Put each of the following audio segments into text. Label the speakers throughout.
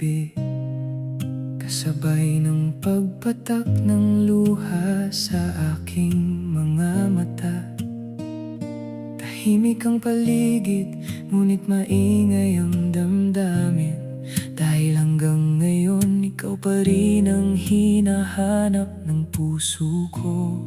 Speaker 1: gabi, kasabay ng pagpatak ng luha sa aking mga mata. Tahimik ang paligid, ngunit maingay ang damdamin, dahil hanggang ngayon ikaw pa rin ang hinahanap ng puso ko.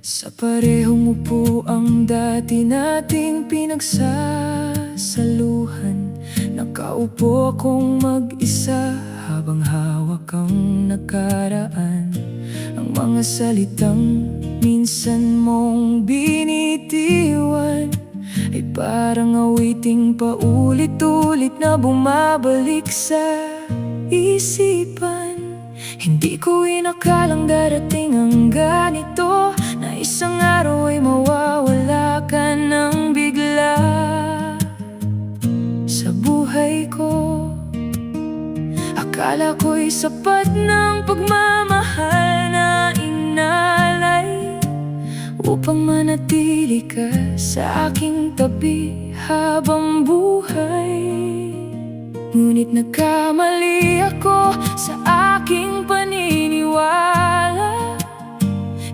Speaker 1: Sa parehong upo ang dati nating pinagsasaluhan, nakaupo akong mag-isa habang hawak ang nakaraan. Ang mga salitang minsan mong binitiwan ay parang awiting paulit-ulit na bumabalik sa isipan. Hindi ko inakalang darating ang ganito, na isang araw ay mawawala ka ng bigla sa buhay ko. Akala ko'y sapat ng pagmamahal na inalay upang manatili ka sa aking tabi habang buhay. Ngunit nagkamali ako sa aking paniniwala,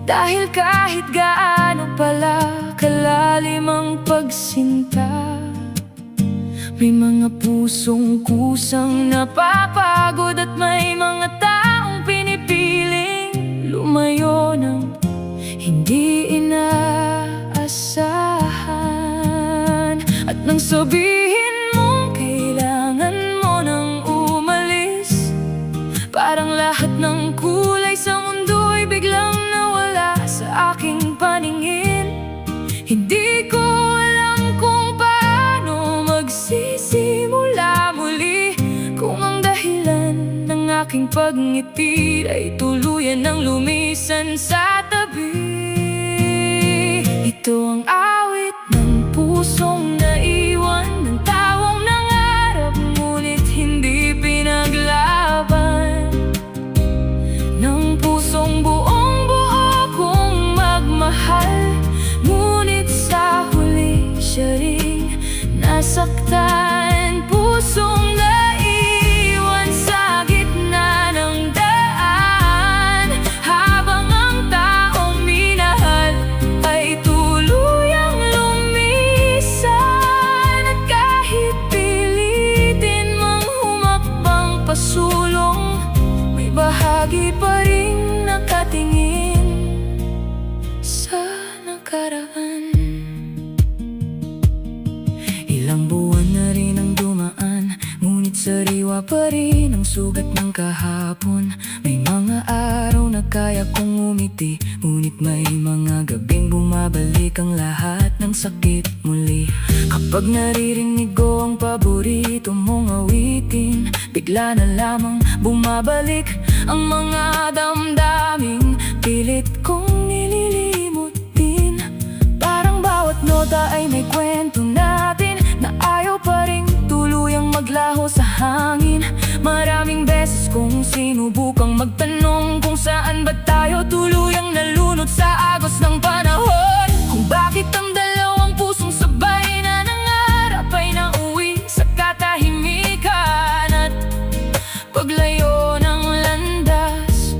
Speaker 1: dahil kahit gaano pala kalalim ang pagsinta, may mga pusong kusang napapagod at may mga taong pinipiling lumayo ng hindi inaasahan. At nang sabihin mong kailangan mo nang umalis, parang lahat ng kulay sa mundo'y biglang nawala sa aking paningin. Hindi ko alam kung paano magsisimula muli, kung ang dahilan ng aking pagngiti ay tuluyan ng lumisan sa tabi. Ito ang awit ng pusong naiwan, ng taong nangarap ngunit hindi pinaglaban, ng pusong buong-buo kong magmahal, ngunit sa huli siya ring nasaktan. Pusong naiwan sa gitna ng daan, habang ang taong minahal ay tuluyang lumisan. At kahit pilitin mang humakbang pasulong, may bahagi pa rin nakatingin sa nakaraan. Ilang buwan na rin ang dumaan, ngunit sariwa pa rin ang sugat ng kahapon. May mga araw na kaya kong umiti, ngunit may mga gabing bumabalik ang lahat ng sakit muli. Kapag naririnig ko ang paborito mong awitin, bigla na lamang bumabalik ang mga damdaming pilit kong nililimot din. Parang bawat nota ay may kwento natin na ayaw pa rin tuluyang maglaho sa hangin. Maraming beses kong sinubukang magtanong kung saan ba tayo tuluyang nalunod sa agos ng panahon. Kung bakit ang dalawang pusong sabay na nangarap ay nauwi sa katahimikan at paglayo ng landas,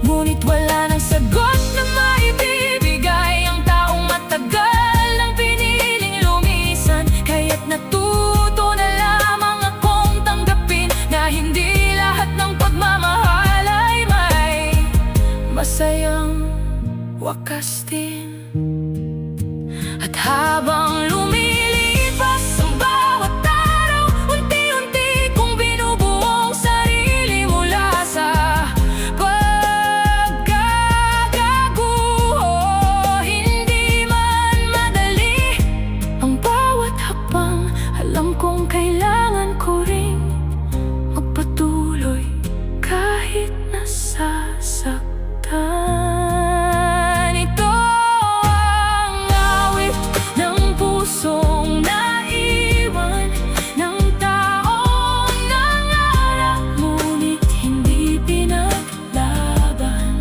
Speaker 1: ngunit wala nang sagot na maibibigay ang taong matagal nang piniling lumisan. Kaya't natuto na lamang akong tanggapin na hindi lahat ng pagmamahal ay may masayang wakas din. At habang lumilipas ang bawat araw, unti-unti kong binubuo ang sarili mula sa pagkakaguho. Hindi man madali ang bawat hakbang, alam kong kailangan ko ring magpatuloy kahit nasasaktan. Ito ang awit ng pusong naiwan, ng taong nangarap ngunit hindi pinaglaban,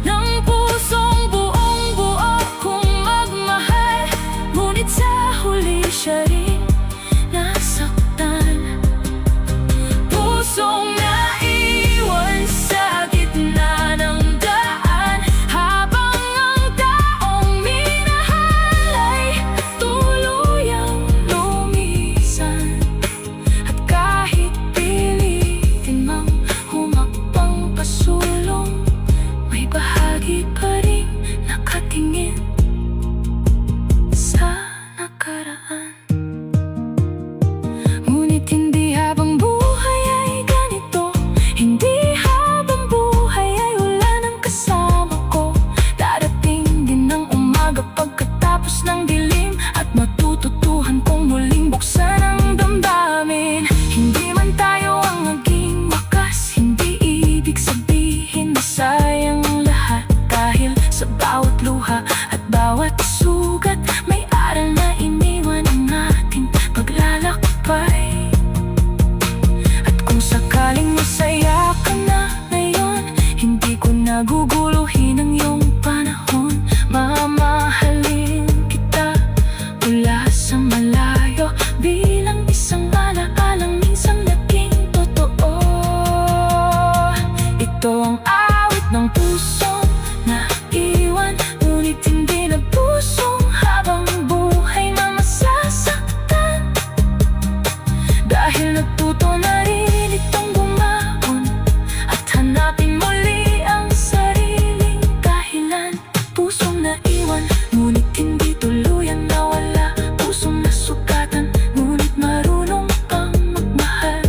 Speaker 1: ng pusong buong-buo kong magmahal, ngunit sa huli siya rin nasa sa'yo bilang isang alaalang minsang naging totoo. Ito ang awit ng pusong naiwan, ngunit hindi nagpusong habang buhay na masasaktan. Dahil natuto na rin itong bumaon at hanapin muli ang sariling dahilan. Pusong naiwan, ngunit hindi tuluyan nawala. Pusong nasugatan, ngunit marunong pang magmahal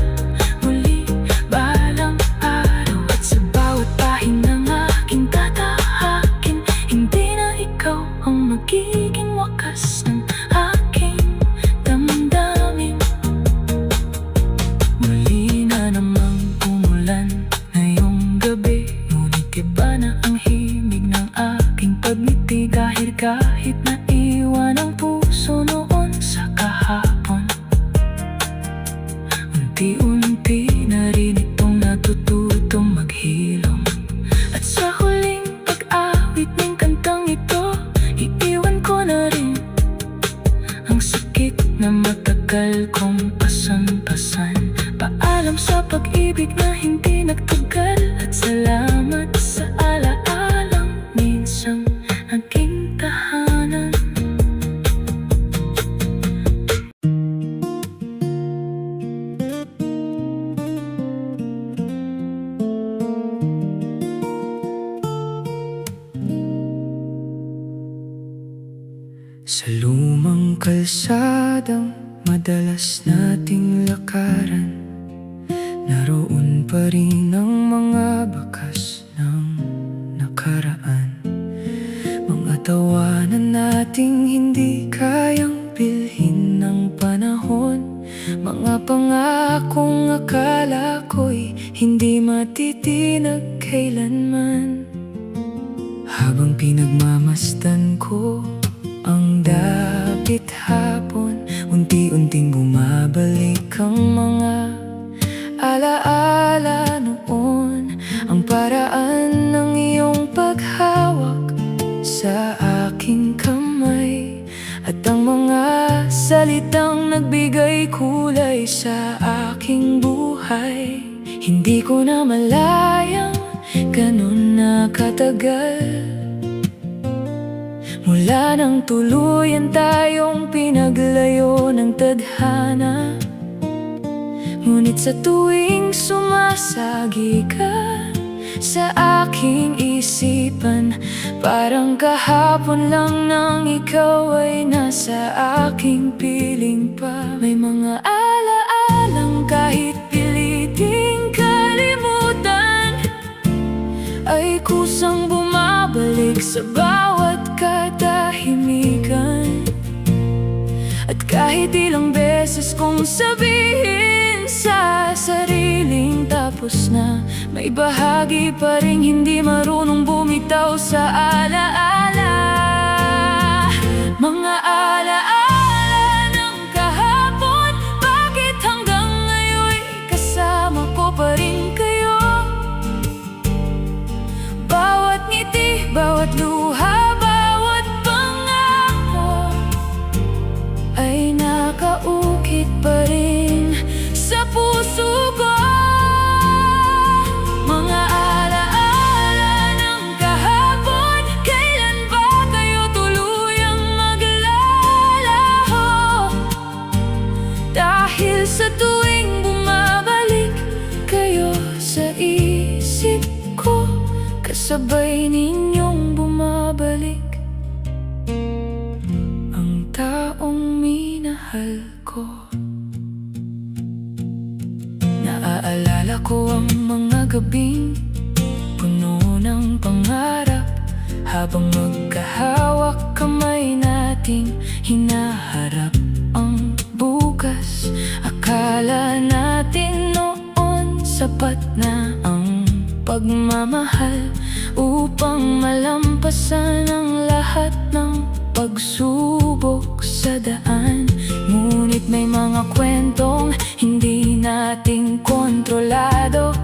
Speaker 1: muli balang araw. At sa bawat pahin ng aking tatahakin, hindi na ikaw ang magiging wakas ng aking damdamin. Muli na namang umulan ngayong gabi, ngunit iba na ang himig ng aking pagngiti. Kahit naiwan ang puso noon sa kahapon, unti-unti na rin itong natututong maghilom. At sa huling pag-awit ng kantang ito, iiwan ko na rin ang sakit na matagal kong pasan-pasan. Paalam sa pag-ibig na hindi nagtagal, at salamat sa alaalang minsang naging tahanan. Sa lumang kalsadang madalas nating lakaran, naroon pa rin ang mga bakas ng nakaraan. Mga tawanan nating hindi kayang bilhin ng panahon, mga pangakong akala ko'y hindi matitinag kailanman. Habang pinagmamasdan ko ang dapit hapon, unti-unting bumabalik ang mga alaala noon. Ang paraan ng iyong paghawak sa aking kamay, at ang mga salitang nagbigay kulay sa aking buhay. Hindi ko na malayang ganun na katagal, mula nang tuluyan tayong pinaglayo ng tadhana. Ngunit sa tuwing sumasagi ka sa aking isipan, parang kahapon lang nang ikaw ay nasa aking piling pa. May mga alaalang kahit piliting kalimutan ay kusang bumabalik sa bawat katahimikan. At kahit ilang beses kong sabihin sa sariling tapos na, may bahagi pa ring hindi marunong bumitaw sa alaala. Mga alaala ng kahapon, bakit hanggang ngayon kasama ko pa rin kayo? Bawat ngiti, bawat luha, bawat pangako ay nakaukit pa rin sa puso ko. Mga alaala ng kahapon, kailan ba kayo tuluyang maglalaho? Dahil sa tuwing bumabalik kayo sa isip ko, kasabay ninyong bumabalik ang taong minahal ko. Naaalala ko ang mga gabing puno ng pangarap, habang magkahawak kamay nating hinaharap ang bukas. Akala natin noon sapat na ang pagmamahal upang malampasan ang lahat ng pagsubok sa daan. Ngunit may mga kwentong hindi nating kontrolado,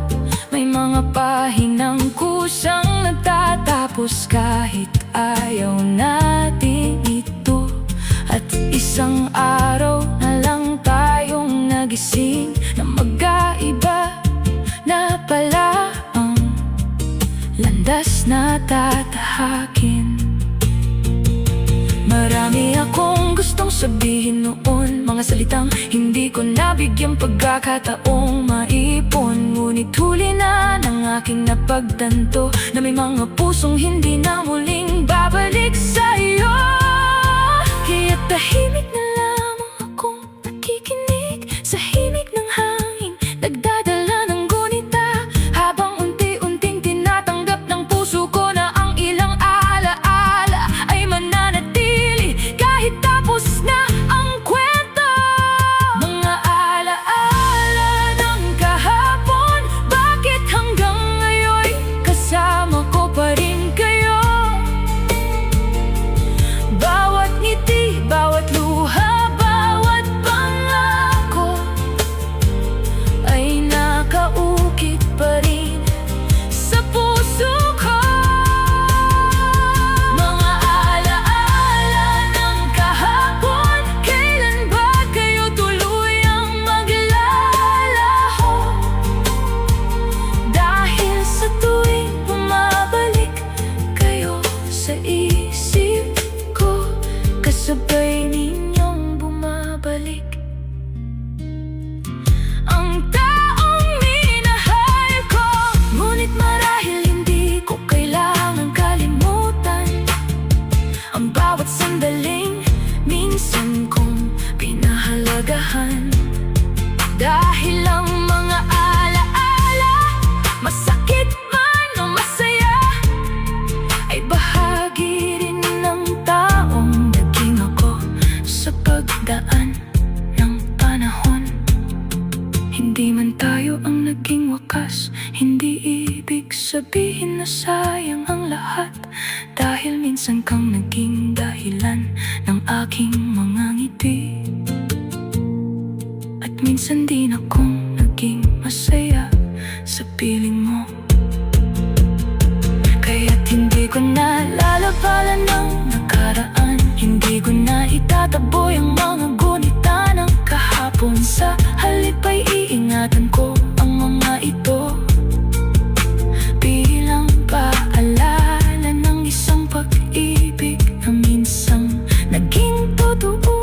Speaker 1: may mga pahinang kusang nagtatapos kahit ayaw natin ito. At isang araw na sabihin noon, mga salitang hindi ko nabigyang pagkakataong maipon. Ngunit huli na ng aking napagtanto na may mga pusong hindi na muling babalik sa'yo. Kaya tahimik na lamang akong nakikinig sa himig ng hangin, nagdadala ng gunita, habang unti-unting tinatanggap ng puso ko na ang ilang alaala ay mananatili kahit tapos na ang kwento. Mga alaala ng kahapon, bakit hanggang ngayon kasama ko pa rin kayo? Bawat ngiti, bawat luha, bawat pangako ay nakaukit pa rin sa puso ko. Mga alaala ng kahapon, kailan ba kayo tuluyang maglalaho? Dahil sa tuwing bumabalik kayo sa isip ko, kasabay ninyong bumabalik ang taong minahal ko. Ngunit marahil hindi ko kailangang kalimutan ang bawat sandaling minsan kong pinahalagahan. Dahil ang mga alaala, masakit man o masaya, ay bahagi rin ng taong naging ako sa pagdaan ng panahon. Hindi man tayo ang naging wakas, hindi ibig sabihin na sayang ang lahat. Dahil minsan kang naging dahilan ng aking mga ngiti, at minsan din akong naging masaya sa piling mo. Kaya't hindi ko na lalabalan ng nakaraan, hindi ko na itataboy ang mga gunita ng kahapon. Sa halip ay iingatan ko ang mga ito bilang paalala ng isang pag-ibig na minsang naging totoo.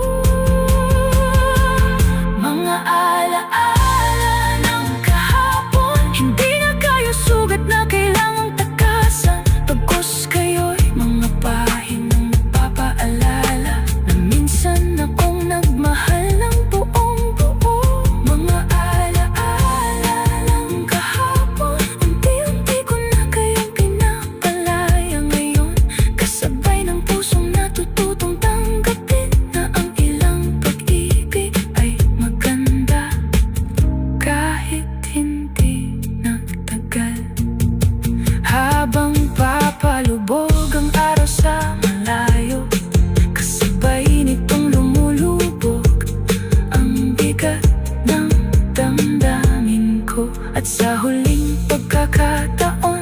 Speaker 1: Mga alaala ng kahapon, hindi na kayo sugat na kailangang takasan. Pagkus kayo'y mga pahinang nagpapaalala na minsan akong nagmahal ng buong buo. Mga alaala ng kahapon, unti-unti ko na kayong pinapalaya ngayon, kasabay ng pusong natututong tanggapin na ang ilang pag-ibig ay maganda kahit hindi nagtagal. Habang papalubog ang araw sa malayo, kasabay nitong lumulubog ang bigat ng damdamin ko. At sa huling pagkakataon,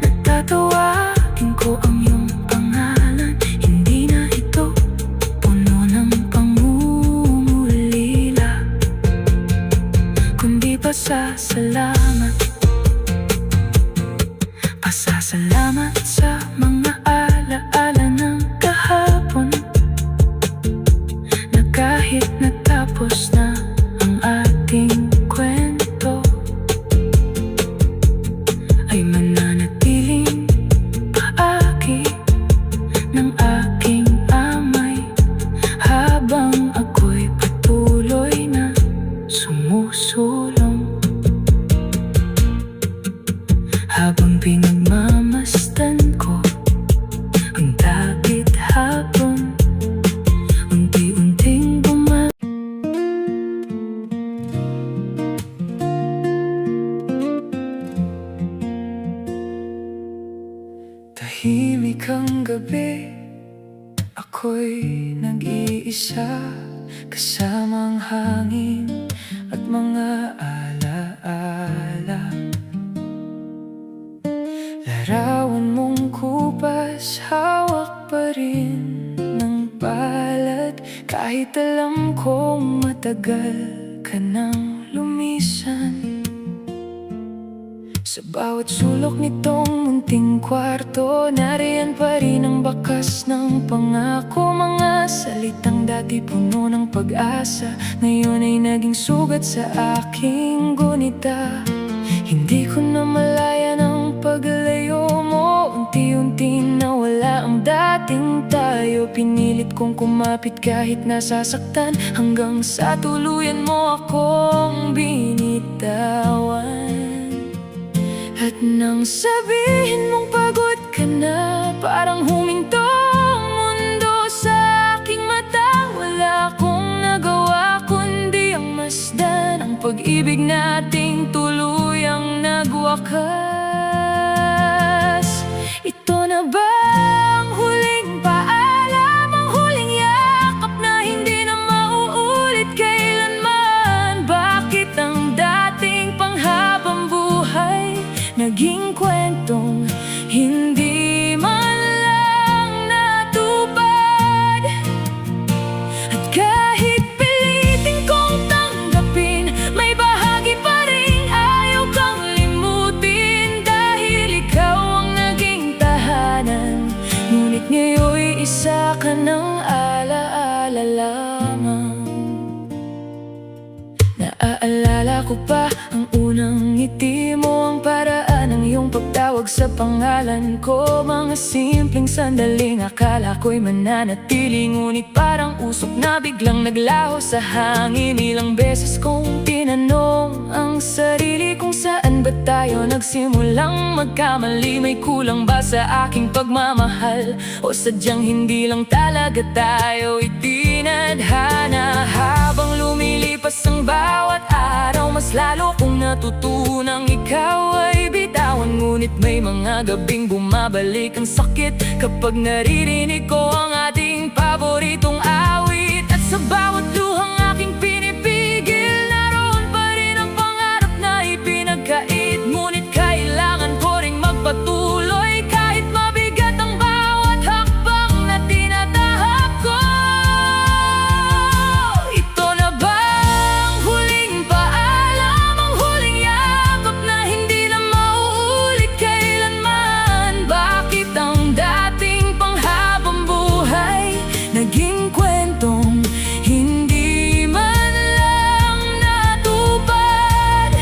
Speaker 1: natatawagin ko ang iyong pangalan. Hindi na ito puno ng pangungulila, kundi pasasalamat. Pasasalamat sa mga alaala ng kahapon, na kahit natapos na ang ating kwento, ay mananatiling paagi ng aking amay, habang ako'y patuloy na sumusulong. Habang pinagmamasdan ko ang dapit hapon, unti-unting tahimik ang gabi, ako'y nag-iisa, kasamang hangin at mga alaala. Larawan mong kupas, hawak pa rin ng palad, kahit alam kong matagal ka nang lumisan. Sa bawat sulok nitong munting kwarto, nariyan pa rin ang bakas ng pangako. Mga salitang dati puno ng pag-asa, ngayon ay naging sugat sa aking gunita. Hindi ko na malaya ng paglayo mo, unti-unti nawala ang dating tayo. Pinilit kong kumapit kahit nasasaktan, hanggang sa tuluyan mo akong binitawan. At nang sabihin mong pagod ka na, parang huminto ang mundo sa aking mata. Wala akong nagawa kundi ang masdan ang pag-ibig nating tuluyang nagwakas. Ito na ba ang huling paalam, ang huling yakap na hindi na mauulit kailanman? Bakit ang dating panghabang buhay naging kwentong hindi man lang natupad? At kahit pilitin kong tanggapin, may bahagi pa rin ayaw kang limutin. Dahil ikaw ang naging tahanan, ngunit ngayon'y isa ka ng alaala lamang. Naaalala ko pa ang unang ngiti mo, ang paraan ng iyong pagtawag sa pangalan ko. Mga simpleng sandaling akala ko'y mananatili, ngunit parang usok na biglang naglaho sa hangin. Ilang beses kong tinanong ang sarili kung saan ba tayo nagsimulang magkamali. May kulang ba sa aking pagmamahal, o sadyang hindi lang talaga tayo itinadhana? Habang lumilipas ang bawat araw, mas lalo kong natutunang ikaw ay bitawan. Ngunit may mga gabing bumabalik ang sakit kapag naririnig ko ang ating paboritong awit. At sa bawat luhang aking pinipigil, naroon pa rin ang pangarap na ipinagkait. Ngunit kailangan ko ring magpatuloy kahit mabigat ang bawat hakbang na tinatahak ko. Ito na ba ang huling paalam, ang huling yakap na hindi na mauulit kailanman? Bakit ang dating panghabang buhay naging kwentong hindi man lang natupad?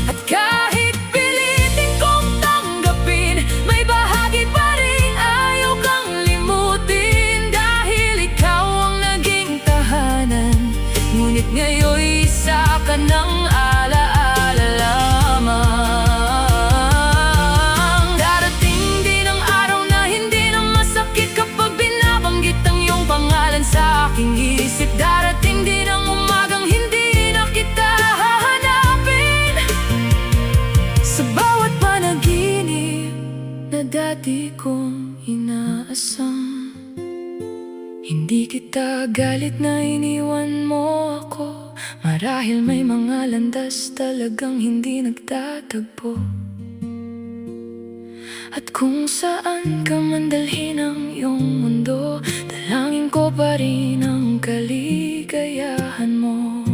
Speaker 1: At kahit pilitin kong tanggapin, may bahagi pa rin ayaw kang limutin. Dahil ikaw ang naging tahanan, ngunit ngayon'y isa ka ng alaala lamang. Darating din ang araw na hindi na masakit kapag binabanggit ang iyong pangalan sa aking isip. Darating din ang umagang hindi na kita hahanapin. Sa bawat panaginip na dati kong inaasam, hindi kita galit na iniwan mo ako. Marahil may mga landas talagang hindi nagtatagpo. At kung saan ka man dalhin ang iyong mundo, dalangin ko pa rin ang kaligayahan mo.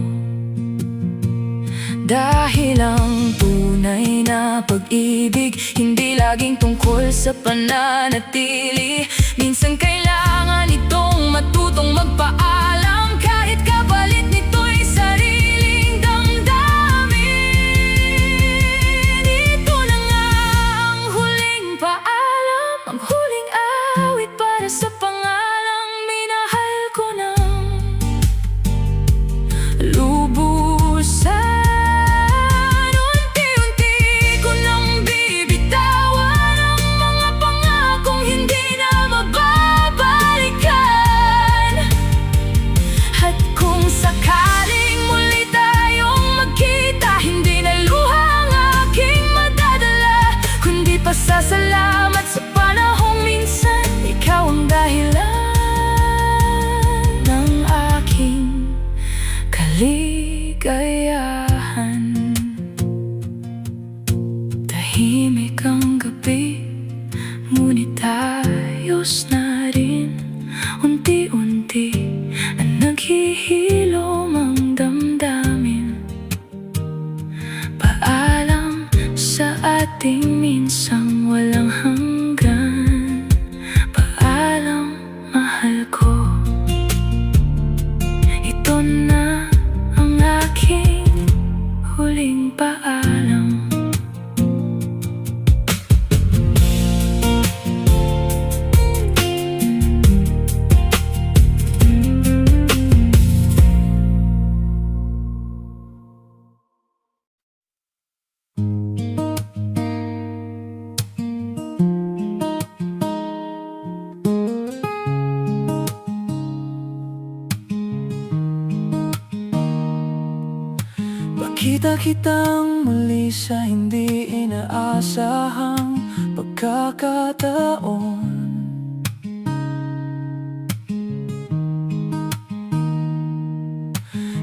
Speaker 1: Dahil ang tunay na pag-ibig hindi laging tungkol sa pananatili. Minsan kailangan itong matutong magpaalam, kahit kapalit nito'y sariling damdamin. Ito na nga ang huling paalam, ang huling awit para sa pangalang minahal ko ng lubusan. Unti-unti ko nang bibitawan ang mga pangakong hindi na mababalikan. At kung sakaling muli tayong magkita, hindi na luha ang aking madadala, kundi pasasalamat sa panahong minsan ikaw ang dahilan ng aking kaligayahan. Tahimik ang gabi, ngunit ayos na rin. Unti-unti na naghihilom ang damdamin. Paalam Nakita kitang muli sa hindi inaasahang pagkakataon.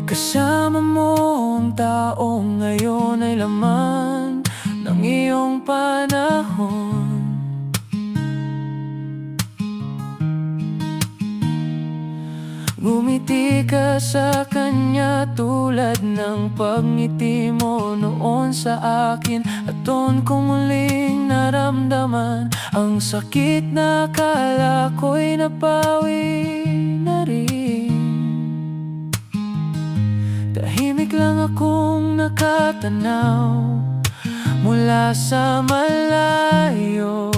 Speaker 1: Kasama mo ang taong ngayon ay laman ng iyong panahon. Ngumiti ka sa kanya tulad ng pagngiti mo noon sa akin. At doon ko muling naramdaman ang sakit na akala ko'y napawi na rin. Tahimik lang akong nakatanaw mula sa malayo.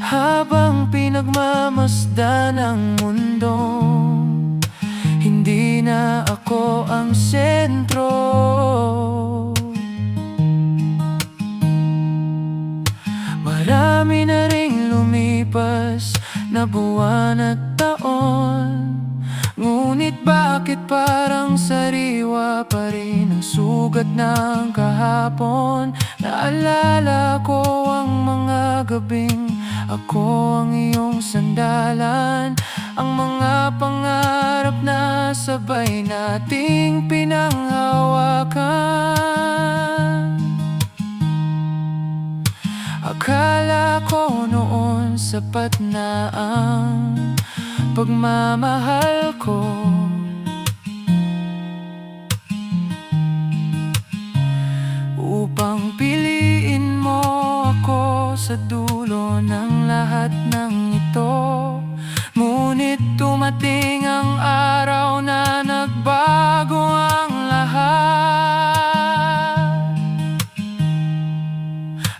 Speaker 1: Habang pinagmamasdan ang mundo, hindi na ako ang sentro. Marami na ring lumipas na buwan at taon, ngunit bakit parang sariwa pa rin ang sugat ng kahapon? Naalala ko ang mga gabing ako ang iyong sandalan, ang mga pangarap na sabay nating pinanghawakan. Akala ko noon sapat na ang pagmamahal ko, upang piliin mo ako sa dulo ng lahat ng ito. Ngunit dumating ang araw na nagbago ang lahat,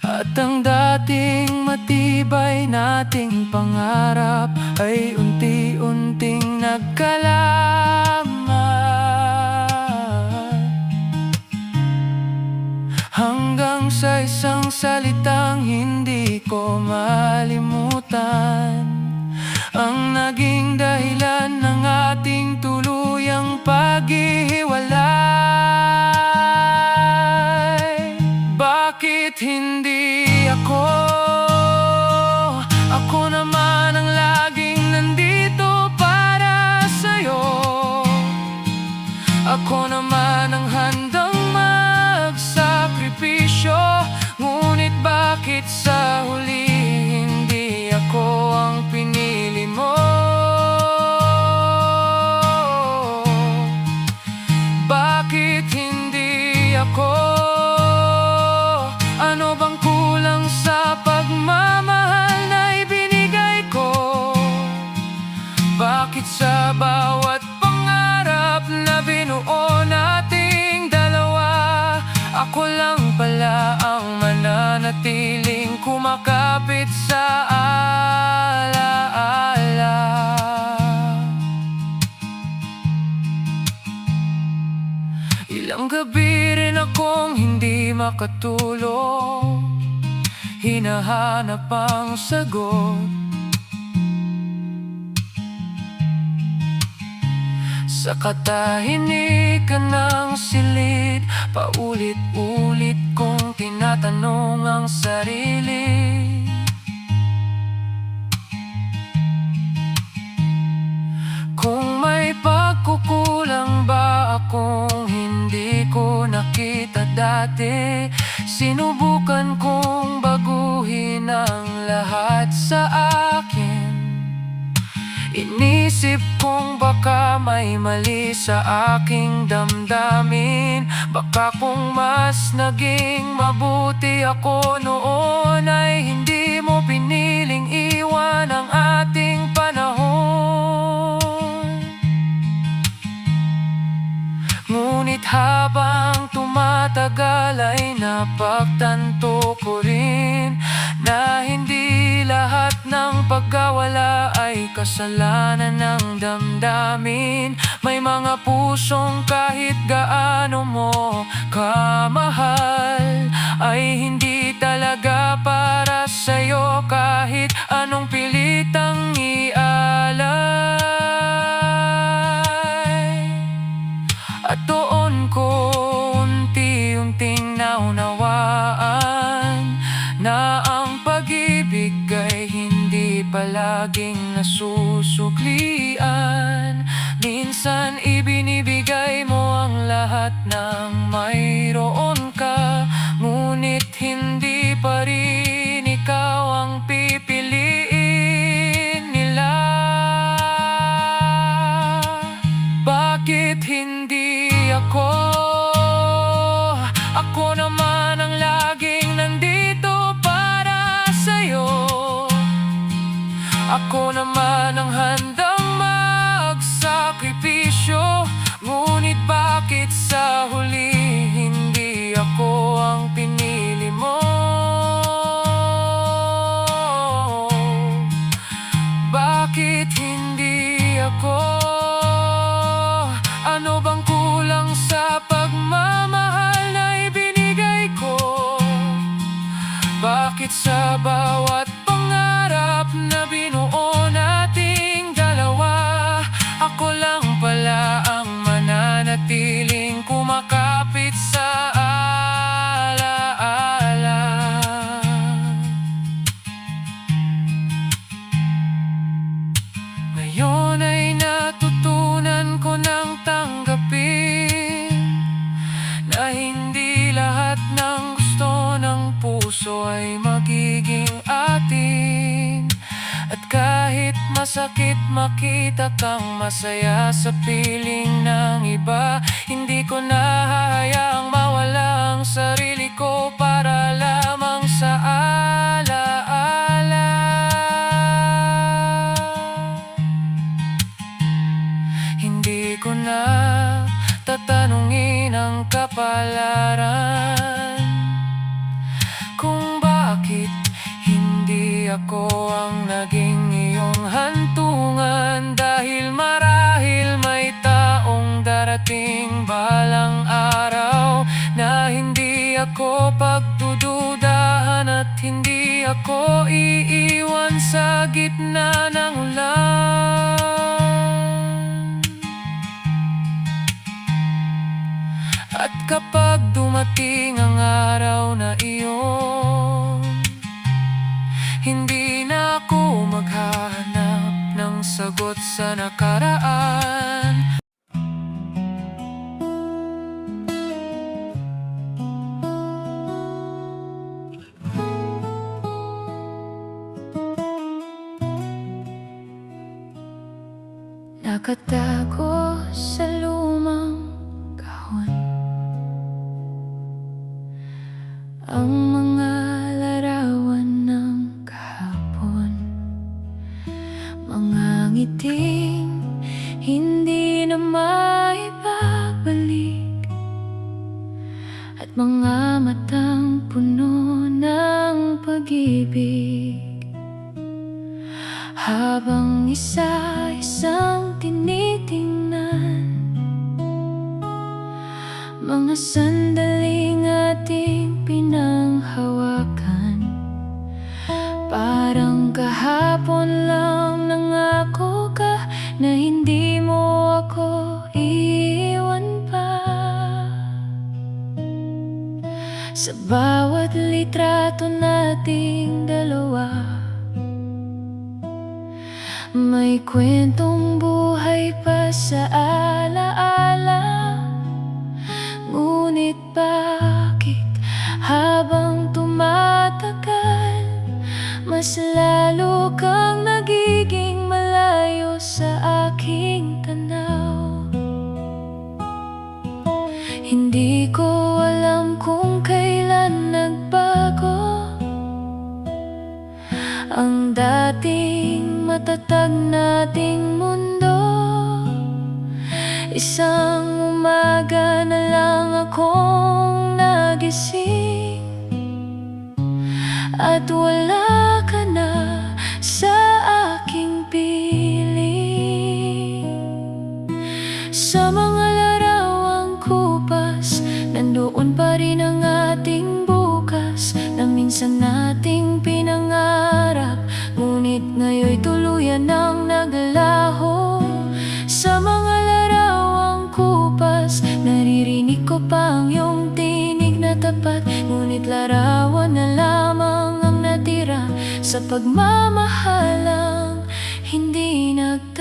Speaker 1: at ang dating matibay nating pangarap ay unti-unting nagkalamat, hanggang sa isang salitang hindi ko malimutan, ang naging dahilan ng ating tuluyang paghihiwalay. Bakit hindi ako? Ako naman ang laging nandito para sa'yo. Ako naman ang handang magsakripisyo. Ngunit bakit sa huli hindi ako ang pinili mo? Bakit hindi ako? Ano bang kulang sa pagmamahal na ibinigay ko? Bakit sa bawat pangarap na binuo nating dalawa, ako lang pala ang mananatiling kumakapit sa alaala? Ilang gabi rin akong hindi makatulog, hinahanap ang sagot sa katahimikan ng silid. Paulit-ulit kong tinatanong ang sarili, kung may pagkukulang ba akong hindi ko nakita dati. Sinubukan kong baguhin ang lahat sa akin. Inisip kong baka may mali sa aking damdamin. Baka kung mas naging mabuti ako noon ay hindi mo piniling iwan ang ating panahon. Ngunit habang tumatagal ay napagtanto ko rin na hindi lahat ng pagkawala ay kasalanan ng damdamin. May mga pusong kahit gaano mo kamahal ay hindi talaga para sa'yo, kahit anong pilitang ialay. suklian. Minsan ibinibigay mo ang lahat ng mayroon ka, ngunit hindi pa rin ikaw ang pipiliin nila. Bakit hindi ako? Ako naman ang laging nandito para sa'yo. Ako naman ang handang magsakripisyo, ngunit bakit sa huli hindi ako ang pinili mo? Bakit hindi ako? Ano bang kulang sa pagmamahal na ibinigay ko? Bakit sa bawat pangarap na binuo nating dalawa, ako lang pala ang mananatiling kumakapit sa alaala? Ngayon ay natutunan ko ng tanggapin na hindi lahat ng gusto ng puso ay magiging atin. At kahit masakit makita kang masaya sa piling ng iba, hindi ko nahahayaang mawala ang sarili ko para lamang sa alaala. Hindi ko na tatanungin ang kapalaran kung bakit hindi ako ang naging iyong hantungan, dahil marahil may taong darating balang araw na hindi ako pagdududahan at hindi ako iiwan sa gitna ng ulan. At kapag dumating ang araw na iyon, hindi na ako maghahanap ng sagot sa nakaraan. Nakatago sa lumang kahon ang mga larawan ng kahapon, mga ngiting hindi na maibabalik, at mga matang puno ng pag-ibig. Habang isa-isang tinitingnan mga sandaling ating pinanghawakan, parang kahapon lang nangako ka na hindi mo ako iiwan pa. Sa bawat litrato nating dalawa, may kwentong buhay pa sa alaala. Ngunit bakit habang tumatagal, mas lalo kang nagiging malayo sa aking tanaw? Hindi ko alam kung kailan nagbago ang dating matatag nating mundo. Isang umaga na lang akong nagising, at wala ka na sa aking piling. Sa mga larawang kupas, nandoon pa rin ang ating bukas na minsan nating pinangarap, ngunit ngayon'y tuluyan ng naglaho. Sa mga larawang kupas, naririnig ko pa ang iyong tinig na tapat, ngunit larawan na lamang ang natira sa pagmamahalang hindi nagtagal.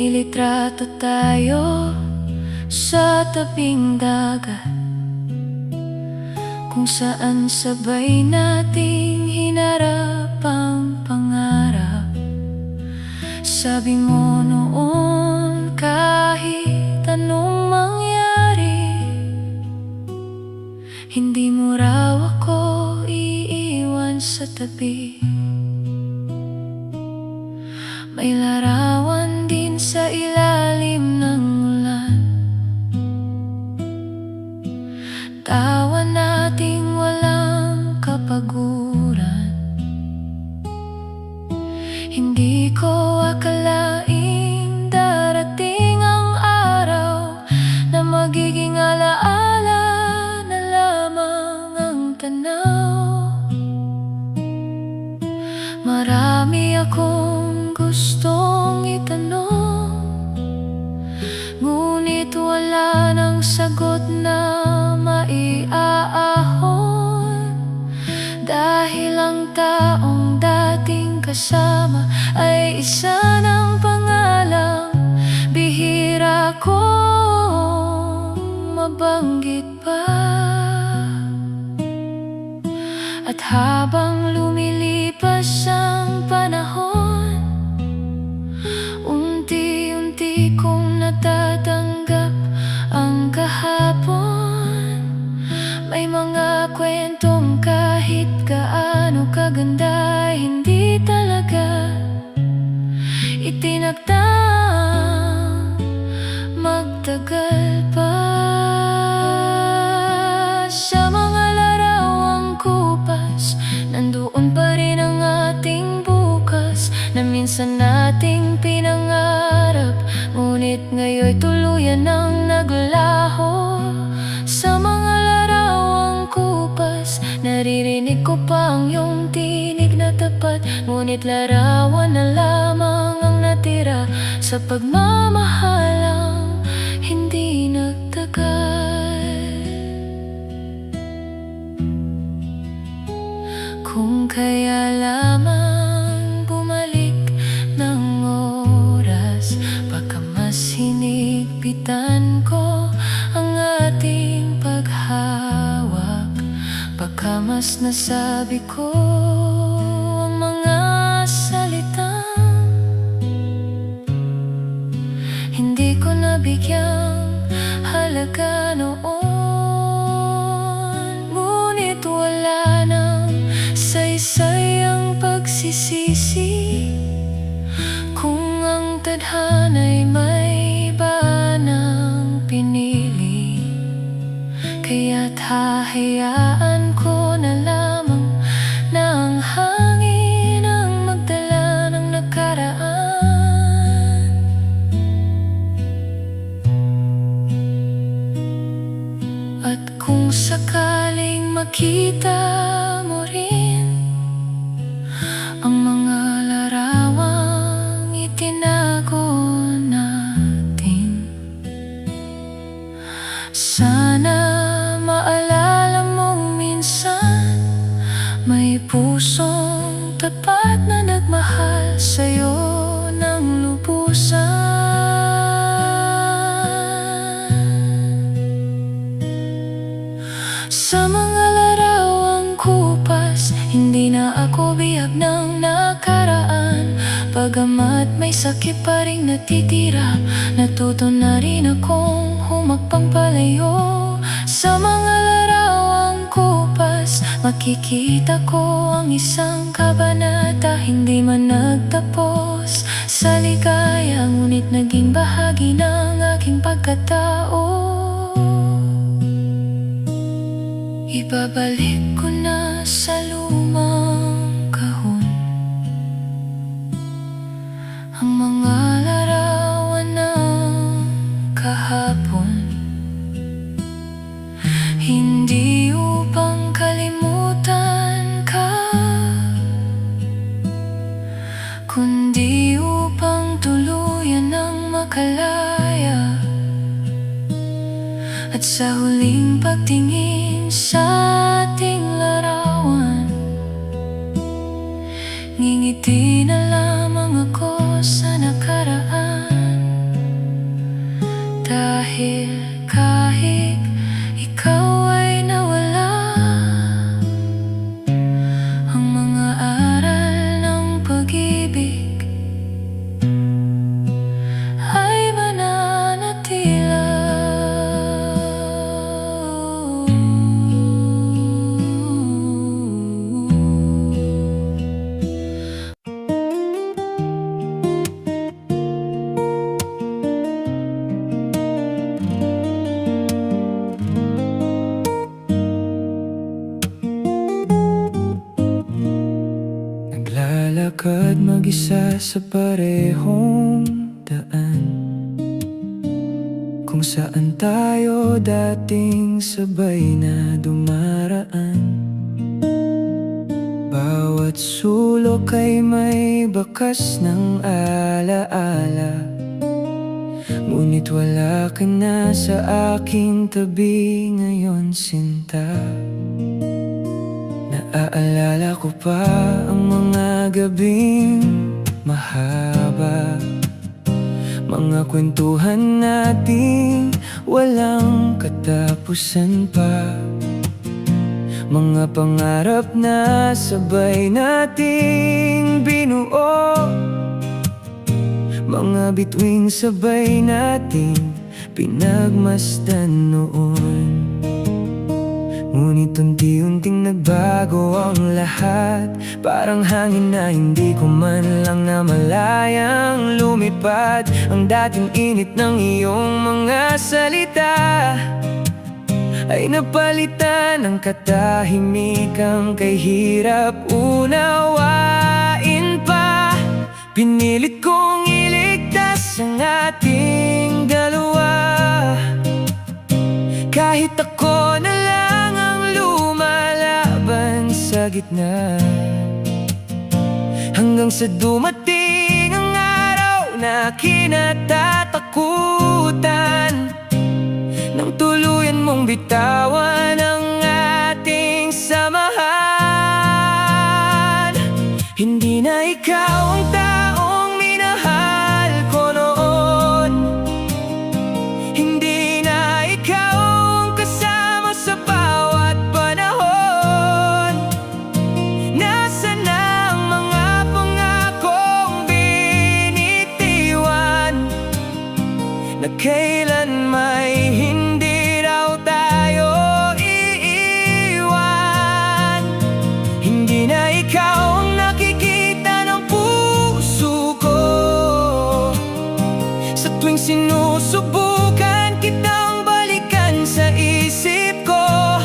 Speaker 1: May litrato tayo sa tabing dagat, kung saan sabay nating hinarap ang pangarap. Sabi mo noon, kahit anong mangyari, hindi mo raw ako iiwan sa tabi. May larawan din sa ilalim ng ulan, tawa nating walang kapaguran. Hindi ko akalaing darating ang araw na magiging alaala na lamang ang tanaw. Marami akong gustong itanong, ngunit wala nang sagot na maiaahon. Dahil ang taong dating kasama ay isa ng pangalang bihira kong mabanggit pa. At habang lumilipas ang panahon, unti-unti kong natatanggap ang kahapon. May mga kwentong kahit gaano kaganda, hindi talaga itinakdang magtagal pa. Sa mga larawang kupas, nandoon pa rin ang ating bukas na minsan nating pinangarap, ngunit ngayon'y tuluyan ng naglaho. Sa mga larawang kupas, naririnig ko pa ang iyong tinig na tapat, ngunit larawan na lamang ang natira sa pagmamahalang hindi nagtagal. Kung kaya lamang bumalik ng oras, baka mas hinigpitan ko ang ating paghawak. Baka mas nasabi ko ang mga salitang hindi ko nabigyang halaga noon. Ngunit wala nang saysay ang pagsisisi, kung ang tadhana'y may iba nang pinili. Kaya't hahayaan ko na lamang na ang hangin ang magdala ng nakaraan. At kung sakaling makita mo rin ang mga larawang itinago natin, sana maalala mong minsan may pusong tapat na nagmahal sa'yo ng lubusan. Sa mga larawang kupas, hindi na ako biyag ng nakaraan. Bagamat may sakit pa ring natitira, natuto na rin akong humakbang palayo. Sa mga larawang kupas, makikita ko ang isang kabanata, hindi man nagtapos sa ligaya, ngunit naging bahagi ng aking pagkatao. Ibabalik ko na sa lumang kahon ang mga larawan ng kahapon, hindi upang kalimutan ka, kundi upang tuluyan ng makalaya. At sa huling pagtingin sa ating larawan, ngingiti na lamang ako sa nakaraan. Naglalakad mag-isa sa parehong daan, kung saan tayo dating sabay na dumaraan. Bawat sulok ay may bakas ng alaala, ngunit wala ka na sa aking tabi ngayon, sinta. Naaalala ko pa ang mga gabing mahaba, mga kwentuhan nating walang katapusan pa, mga pangarap na sabay nating binuo, mga bituing sabay nating pinagmasdan noon. Ngunit unti-unting nagbago ang lahat, parang hangin na hindi ko man lang namalayang lumipad. Ang dating init ng iyong mga salita ay napalitan ng katahimikang kay hirap unawain pa. Pinilit kong iligtas ang ating dalawa, kahit ako na lang ang lumalaban sa gitna, hanggang sa dumating ang araw na kinatatakutan, nang tuluyan mong bitawan ang ating samahan. Hindi na ikaw ang taong minahal ko noon, hindi na ikaw ang kasama sa bawat panahon. Nasaan na ang mga pangakong binitiwan, na kailan may hindi raw tayo iiwan. Hindi na ikaw ang nakikita ng puso ko sa tuwing sinusubukan kitang balikan sa isip ko,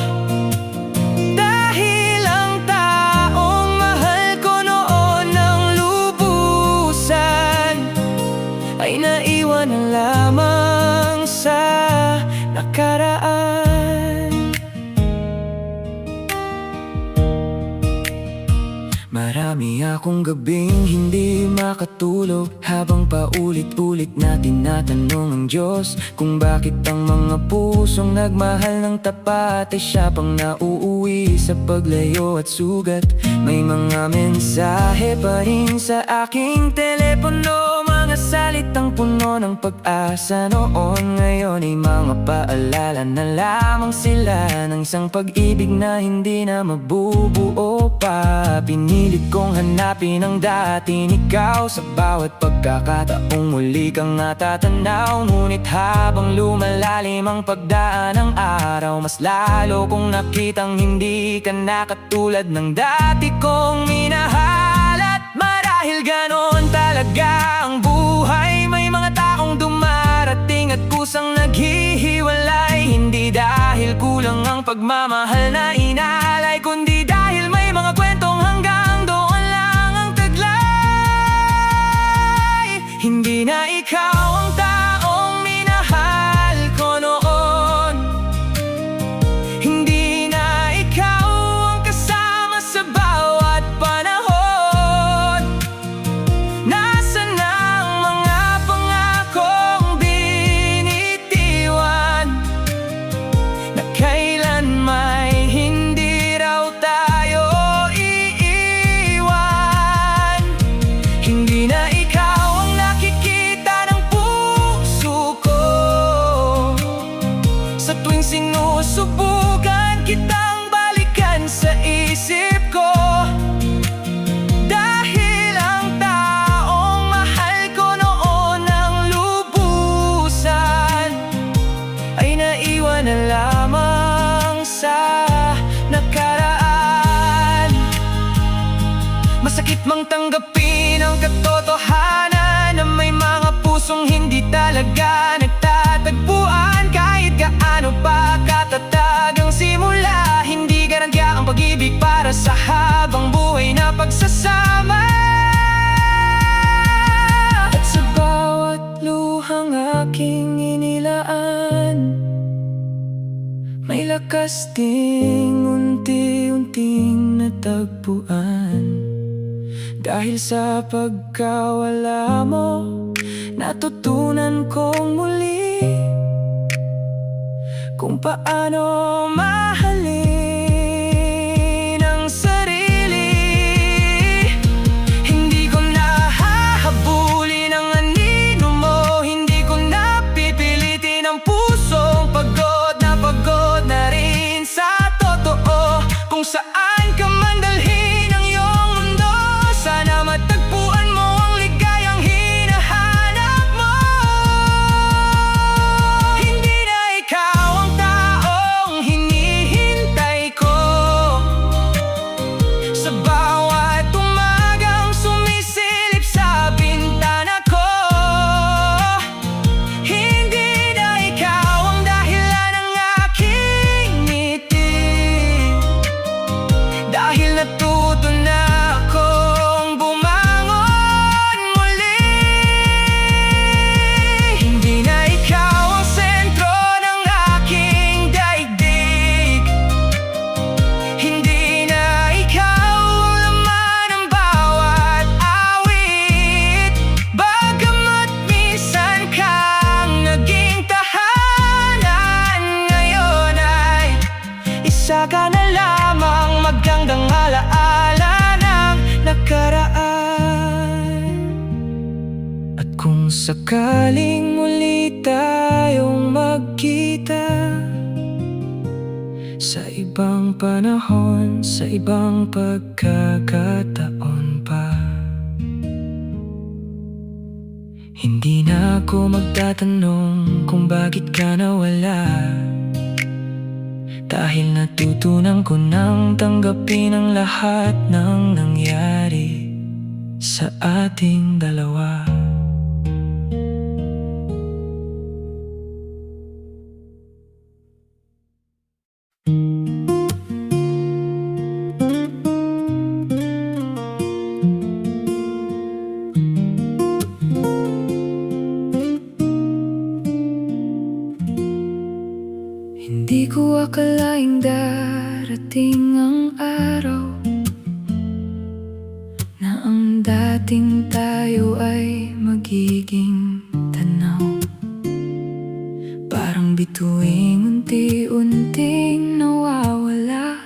Speaker 1: dahil ang taong mahal ko noon ng lubusan ay naiwan na lamang sa nakaraan. Marami akong gabing hindi makatulog, habang paulit-ulit na tinatanong ang Diyos kung bakit ang mga pusong nagmahal ng tapat ay siya pang nauuwi sa paglayo at sugat. May mga mensahe pa rin sa aking telepono, mga salitang puno ng pag-asa noon. Ngayon ay mga paalala na lamang sila ng isang pag-ibig na hindi na mabubuo pa. Pinilit kong hanapin ang dating ikaw sa bawat pagkakataong muli kang natatanaw, ngunit habang lumalalim ang pagdaan ng araw, mas lalo kong nakitang hindi ka na katulad ng dati kong minahal. At marahil ganon talaga ang buhay, may mga taong dumarating at kusang naghihiwalay, hindi dahil kulang ang pagmamahal na inaalay, kundi dahil may mga kwentong hanggang doon lang ang taglay. Hindi na ikaw ang taong minahal ko noon, hindi na ikaw ang kasama sa bawat panahon. Nasaan na ang mga pangakong binitiwan, na kailan may hindi raw tayo iiwan. Hindi na ikaw ang nakikita ng puso ko sa tuwing sinusubukan kitang balikan sa isip ko, dahil ang taong mahal ko noon ng lubusan ay naiwan na lamang sa nakaraan. Masakit mang tanggapin ang katotohanan na may mga pusong hindi talaga nagtatagpuan, kahit gaano pa katatag ang simula. Hindi garantiya ang pag-ibig para sa habang buhay na pagsasama. oras ding unti-unting natagpuan. Dahil sa pagkawala mo, natutunan kong muli kung paano mahalin ang sarili. Hindi ko nahahabulin ang anino mo, hindi ko napipilitin ang pusong pagod na rin sa totoo. Kung saan ka man dalhin ang iyong mundo, sana matagpuan mo ang ligayang hinahanap mo. Hindi na ikaw ang taong hinihintay ko, sa bawat umagang sumisilip sa bintana ko. Hindi na ikaw ang dahilan ng aking ngiti, dahil natuto na akong bumangon muli. Hindi na ikaw ang sentro ng aking daigdig, hindi na ikaw ang laman ng bawat awit. Bagamat minsan kang naging tahanan, ngayon ay isa ka na lamang magandang alaala ng nakaraan. At kung sakaling muli tayong magkita sa ibang panahon, sa ibang pagkakataon pa, hindi na ako magtatanong kung bakit ka nawala, dahil natutunan ko nang tanggapin ang lahat ng nangyari sa ating dalawa. Hindi ko akalaing darating ang araw na ang dating tayo ay magiging tanaw. Parang bituing unti-unting nawawala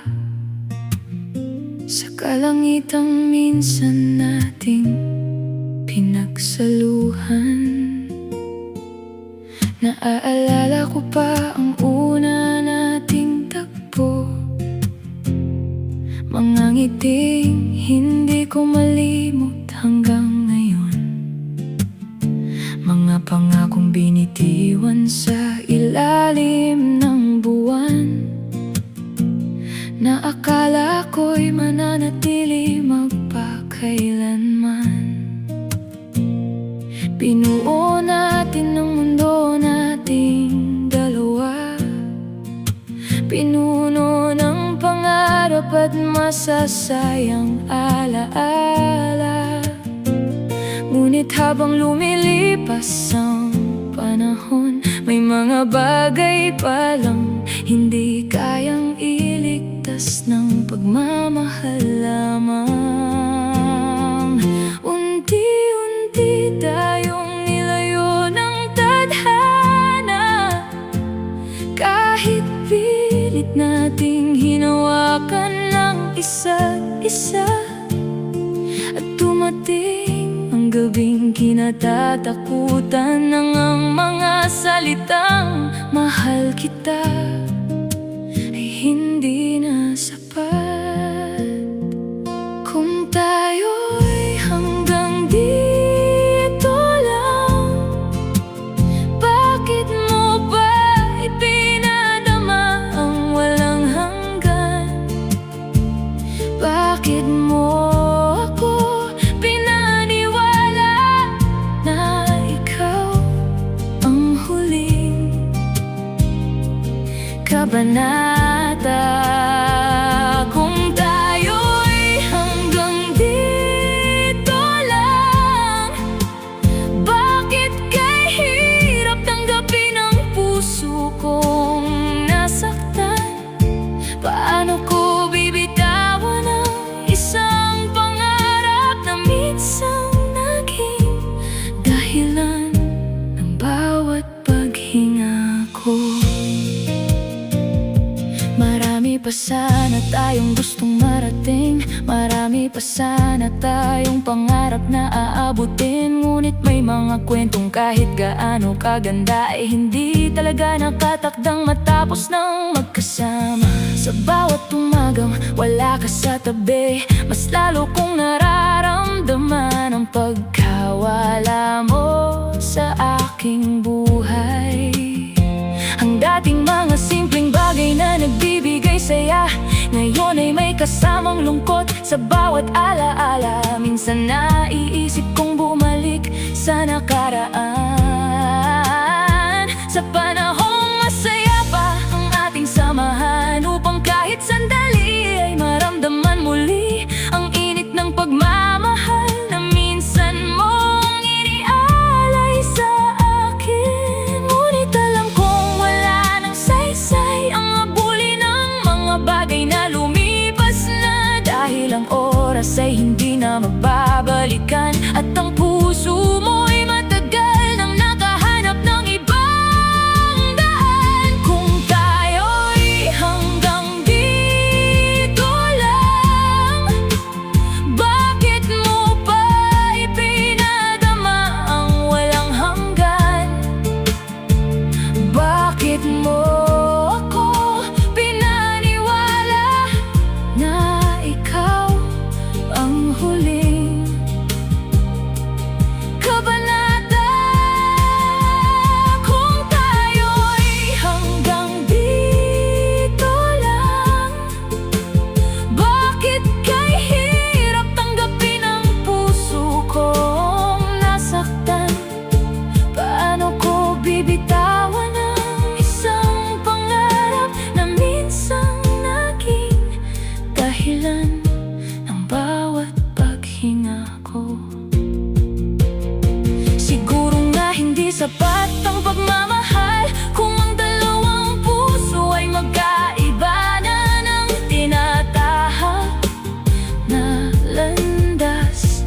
Speaker 1: sa kalangitang minsan nating pinagsaluhan. Naaalala ko pa ang una nating tagpo, mga ngiting hindi ko malimot hanggang ngayon, mga pangakong binitiwan sa ilalim ng buwan, na akala ko'y mananatili magpakailanman. Binuo natin ang mundo nating dalawa, pinuno ng pangarap at masasayang alaala. Ngunit habang lumilipas ang panahon, may mga bagay palang hindi kayang iligtas ng pagmamahal lamang. Unti-unti tayong nilayo ng tadhana, kahit pilit nating hinawakan ng isa't isa. At dumating ang gabing kinatatakutan ng ang mga salitang mahal kita ay hindi na sapat. Kung tayo'y hanggang dito lang, bakit mo ba ipinadama ang walang hanggan? Bakit mo ako pinaniwala na ikaw ang huling kabanata? sana tayong gustong marating, marami pa sana tayong pangarap na aabutin. Ngunit may mga kwentong kahit gaano kaganda ay hindi talaga nakatakdang matapos ng magkasama. Sa bawat umagaw, wala ka sa tabi, mas lalo kong nararamdaman ang pagkawala mo sa aking buhay. Ang dating mga simpleng bagay na nagbibigay saya, ngayon ay may kasamang lungkot sa bawat alaala. Minsan naiisip kong bumalik sa nakaraan, sa panahong masaya pa ang ating samahan, upang kahit sandali ay maramdaman muli ang init ng pagmamahal na minsan mong inialay sa akin. Ngunit alam kong wala nang saysay ang abuli ng mga bagay na lumipas na, dahil ang oras ay hindi na mababalikan at ang puso mo'y matagal nang nakahanap ng ibang daan. Kung tayo'y hanggang dito lang, bakit mo pa ipinadama ang walang hanggan? Bakit mo ako pinaniwala na ikaw ang huling kabanata? Kung tayo'y hanggang dito lang, bakit kay hirap tanggapin ang puso kong nasaktan? Paano ko bibitawan ang isang pangarap na minsan naging dahilan ng bawat paghinga ko? Siguro nga hindi sapat ang pagmamahal kung ang dalawang puso ay magkaiba na ng tinatahak na landas.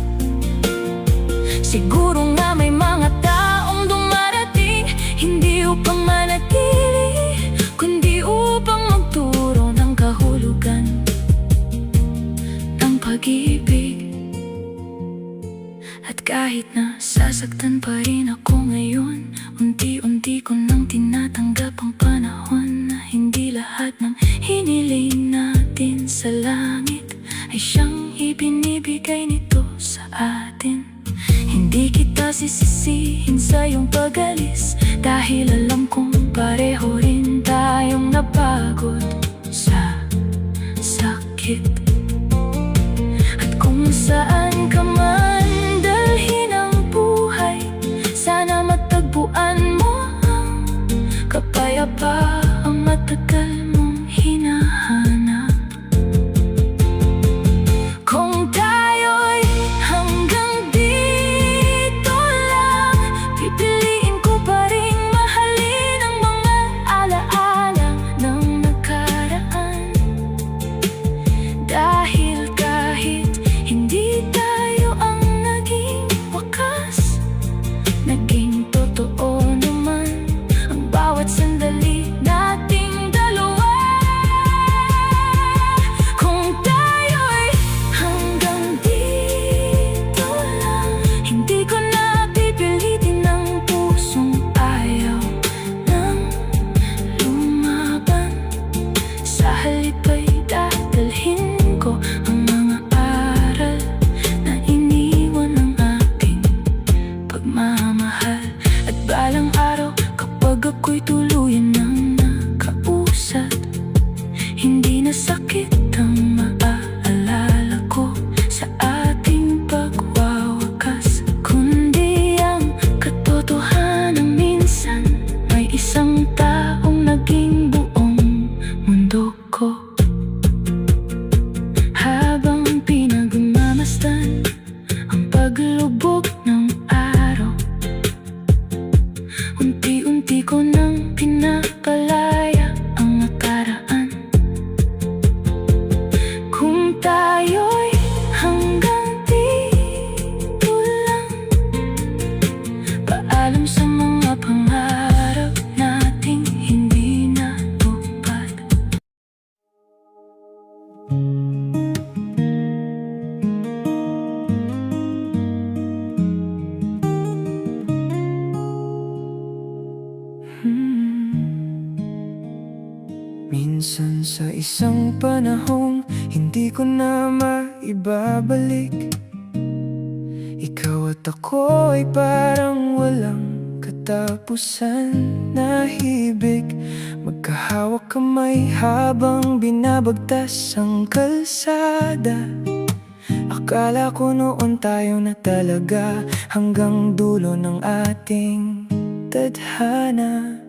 Speaker 1: Siguro nga may mga taong dumarating hindi upang manatili, kundi upang magturo ng kahulugan ng pag-ibig. At kahit na sasaktan pa rin ako ngayon, unti-unti ko nang tinatanggap ang panahon na hindi lahat ng hiniling natin sa langit ay siyang ibinibigay nito sa atin. Hindi kita sisisihin sa iyong pag-alis, dahil alam kong pareho rin tayong napagod sa sakit. At kung saan ka man dalhin ang buhay, sana matagpuan mo ang kapayapaang matagal mong hinahanap. Kung tayo'y hanggang dito lang, pipiliin ko pa rin mahalin ang mga alaala ng nakaraan. Dahil kahit hindi isang panahong hindi ko na maibabalik. Ikaw at ako ay parang walang katapusan na hibig. Magkahawak kamay habang binabagtas ang kalsada. Akala ko noon tayo na talaga, hanggang dulo ng ating tadhana.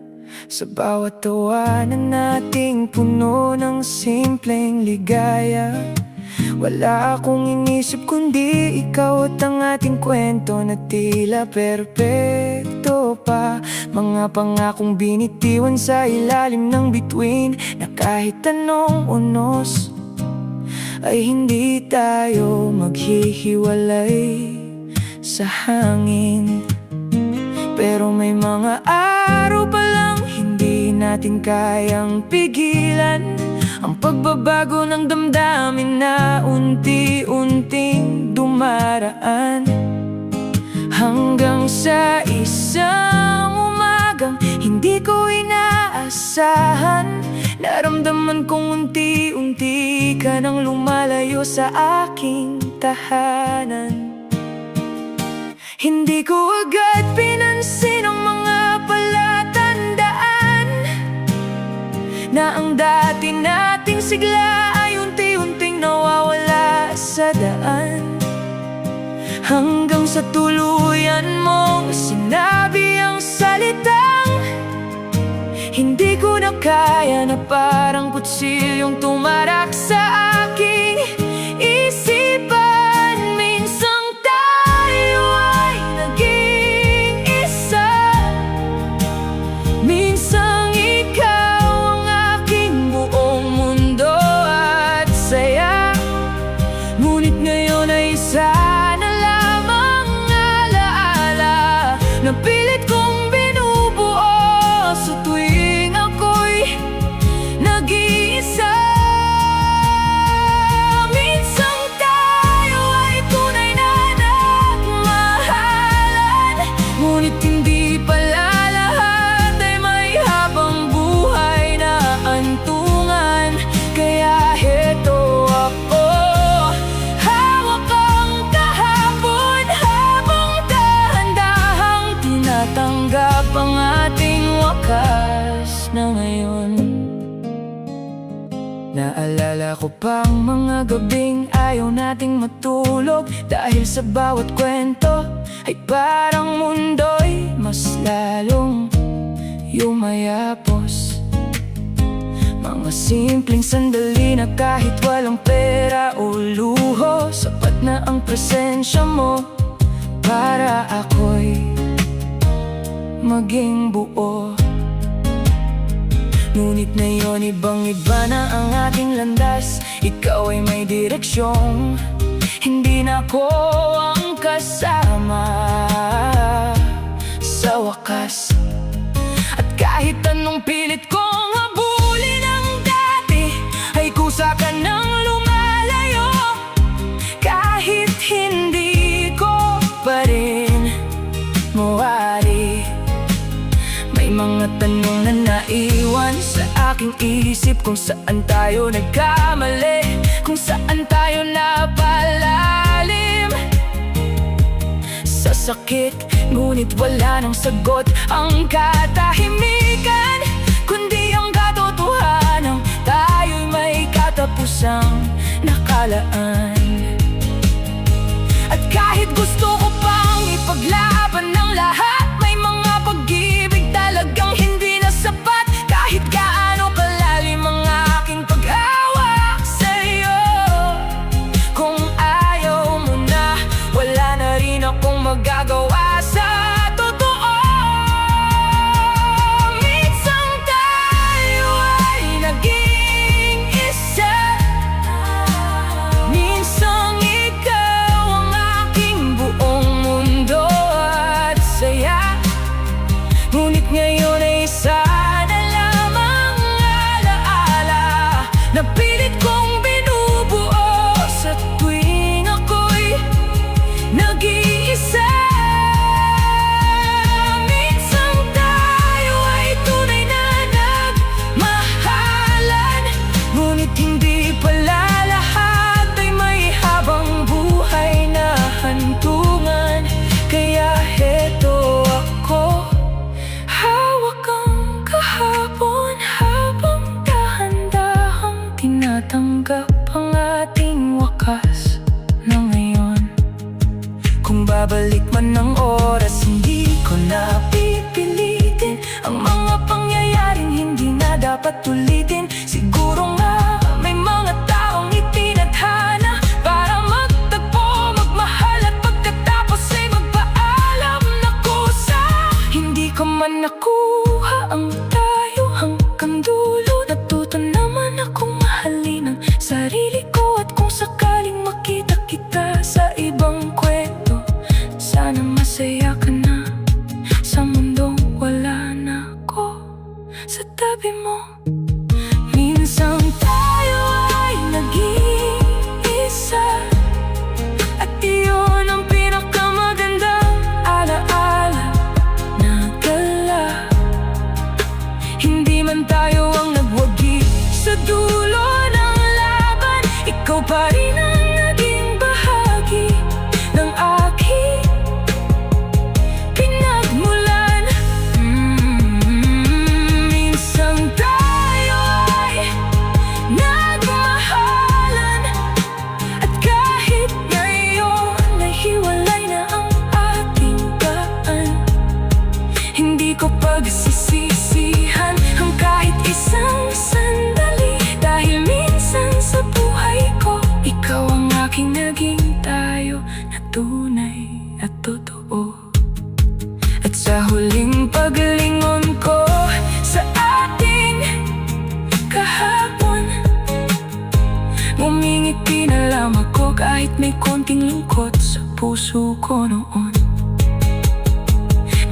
Speaker 1: Sa bawat tawanan nating puno ng simpleng ligaya, wala akong inisip kundi ikaw at ang ating kwento na tila perpekto pa. Mga pangakong binitiwan sa ilalim ng bituin, na kahit anong unos ay hindi tayo maghihiwalay sa hangin. Pero may mga araw pa lang hindi natin kayang pigilan ang pagbabago ng damdamin na unti-unting dumaraan. Hanggang sa isang umagang hindi ko inaasahan, naramdaman kong unti-unti ka nang lumalayo sa aking tahanan. Hindi ko agad pinansin ang mga palatandaan na ang dati nating sigla ay unti-unting nawawala sa daan. Hanggang sa tuluyan mong sinabi ang salitang hindi ko na kaya, na parang kutsilyong tumarak sa aking isipan. Minsang tayo ay naging isa, minsang ikaw ang aking buong mundo at saya. Ngunit ngayon ay isa na lamang alaala na pilit kong binubuo sa tuwing ako'y nag-iisa. Minsang tayo ay tunay na nagmahalan, ngunit hindi pala lahat ay may habang buhay na antungan. Kaya heto ako, hawak ang kahapon habang dahan-dahang tinatanggap ang ating wakas na ngayon. Naalala ko pang mga gabing ayaw nating matulog, dahil sa bawat kwento ay parang mundo'y mas lalong yumayapos. Mga simpleng sandali na kahit walang pera o luho, sapat na ang presensya mo para ako'y maging buo. Ngunit ngayon ibang-iba na ang ating landas, ikaw ay may direksyon, hindi na ako ang kasama sa wakas. At kahit anong pilit kong habulin ang dati, ay kusa ka nang lumalayo. Kahit hindi ko pa rin mawari, may mga tanong na naiwan sa aking isip, kung saan tayo nagkamali, kung saan tayo napalalim sa sakit. Ngunit wala nang sagot ang katahimikan, kundi ang katotohanan tayo'y may katapusang nakalaan. At kahit gusto ko pang ipaglaban ng lahat, may mga pag-ibig talagang hindi na sapat. Kahit gaano kalalim ang aking pag-awa sa'yo, kung ayaw mo na, wala na rin akong magagawa sa totoo. Minsang tayo ay naging isa, minsang ikaw ang aking buong mundo at saya. Ngunit ngayon ay isa na lamang alaala na pilit kong binubuo sa tuwing ako'y nag-iisa. Minsang tayo ay tunay na nagmahalan, ngunit bumabalik man ng oras, hindi ko na pipilitin ang mga pangyayaring hindi na dapat ulitin. Siguro nga may mga taong itinadhana para magtagpo, magmahal at pagkatapos ay magpaalam na kusa. Hindi ko man nakuha ang tayo hanggang dulo. Natuto naman akong mahalin ang sarili ko, at kung sakaling makita kita sa ibang kwento, sana masaya ka na sa mundong wala na ako sa tabi mo. Minsan tayo ay nag-iisa, at iyon ang pinakamagandang alaala na dala. Hindi man tayo ang nagwagi sa dulo ng laban, ikaw pa rin ang naging bahagi ng aking pinagmulan. Minsan tayo ay nagmahalan, at kahit ngayon nahiwalay na ang ating daan, hindi ko pagsisisihan ang kahit isang sandali. Dahil minsan sa buhay ko, ikaw ang aking naging tayo na tunay at totoo. At sa huling paglingon ko sa ating kahapon, ngumingiti na lang ako kahit may konting lungkot sa puso ko noon.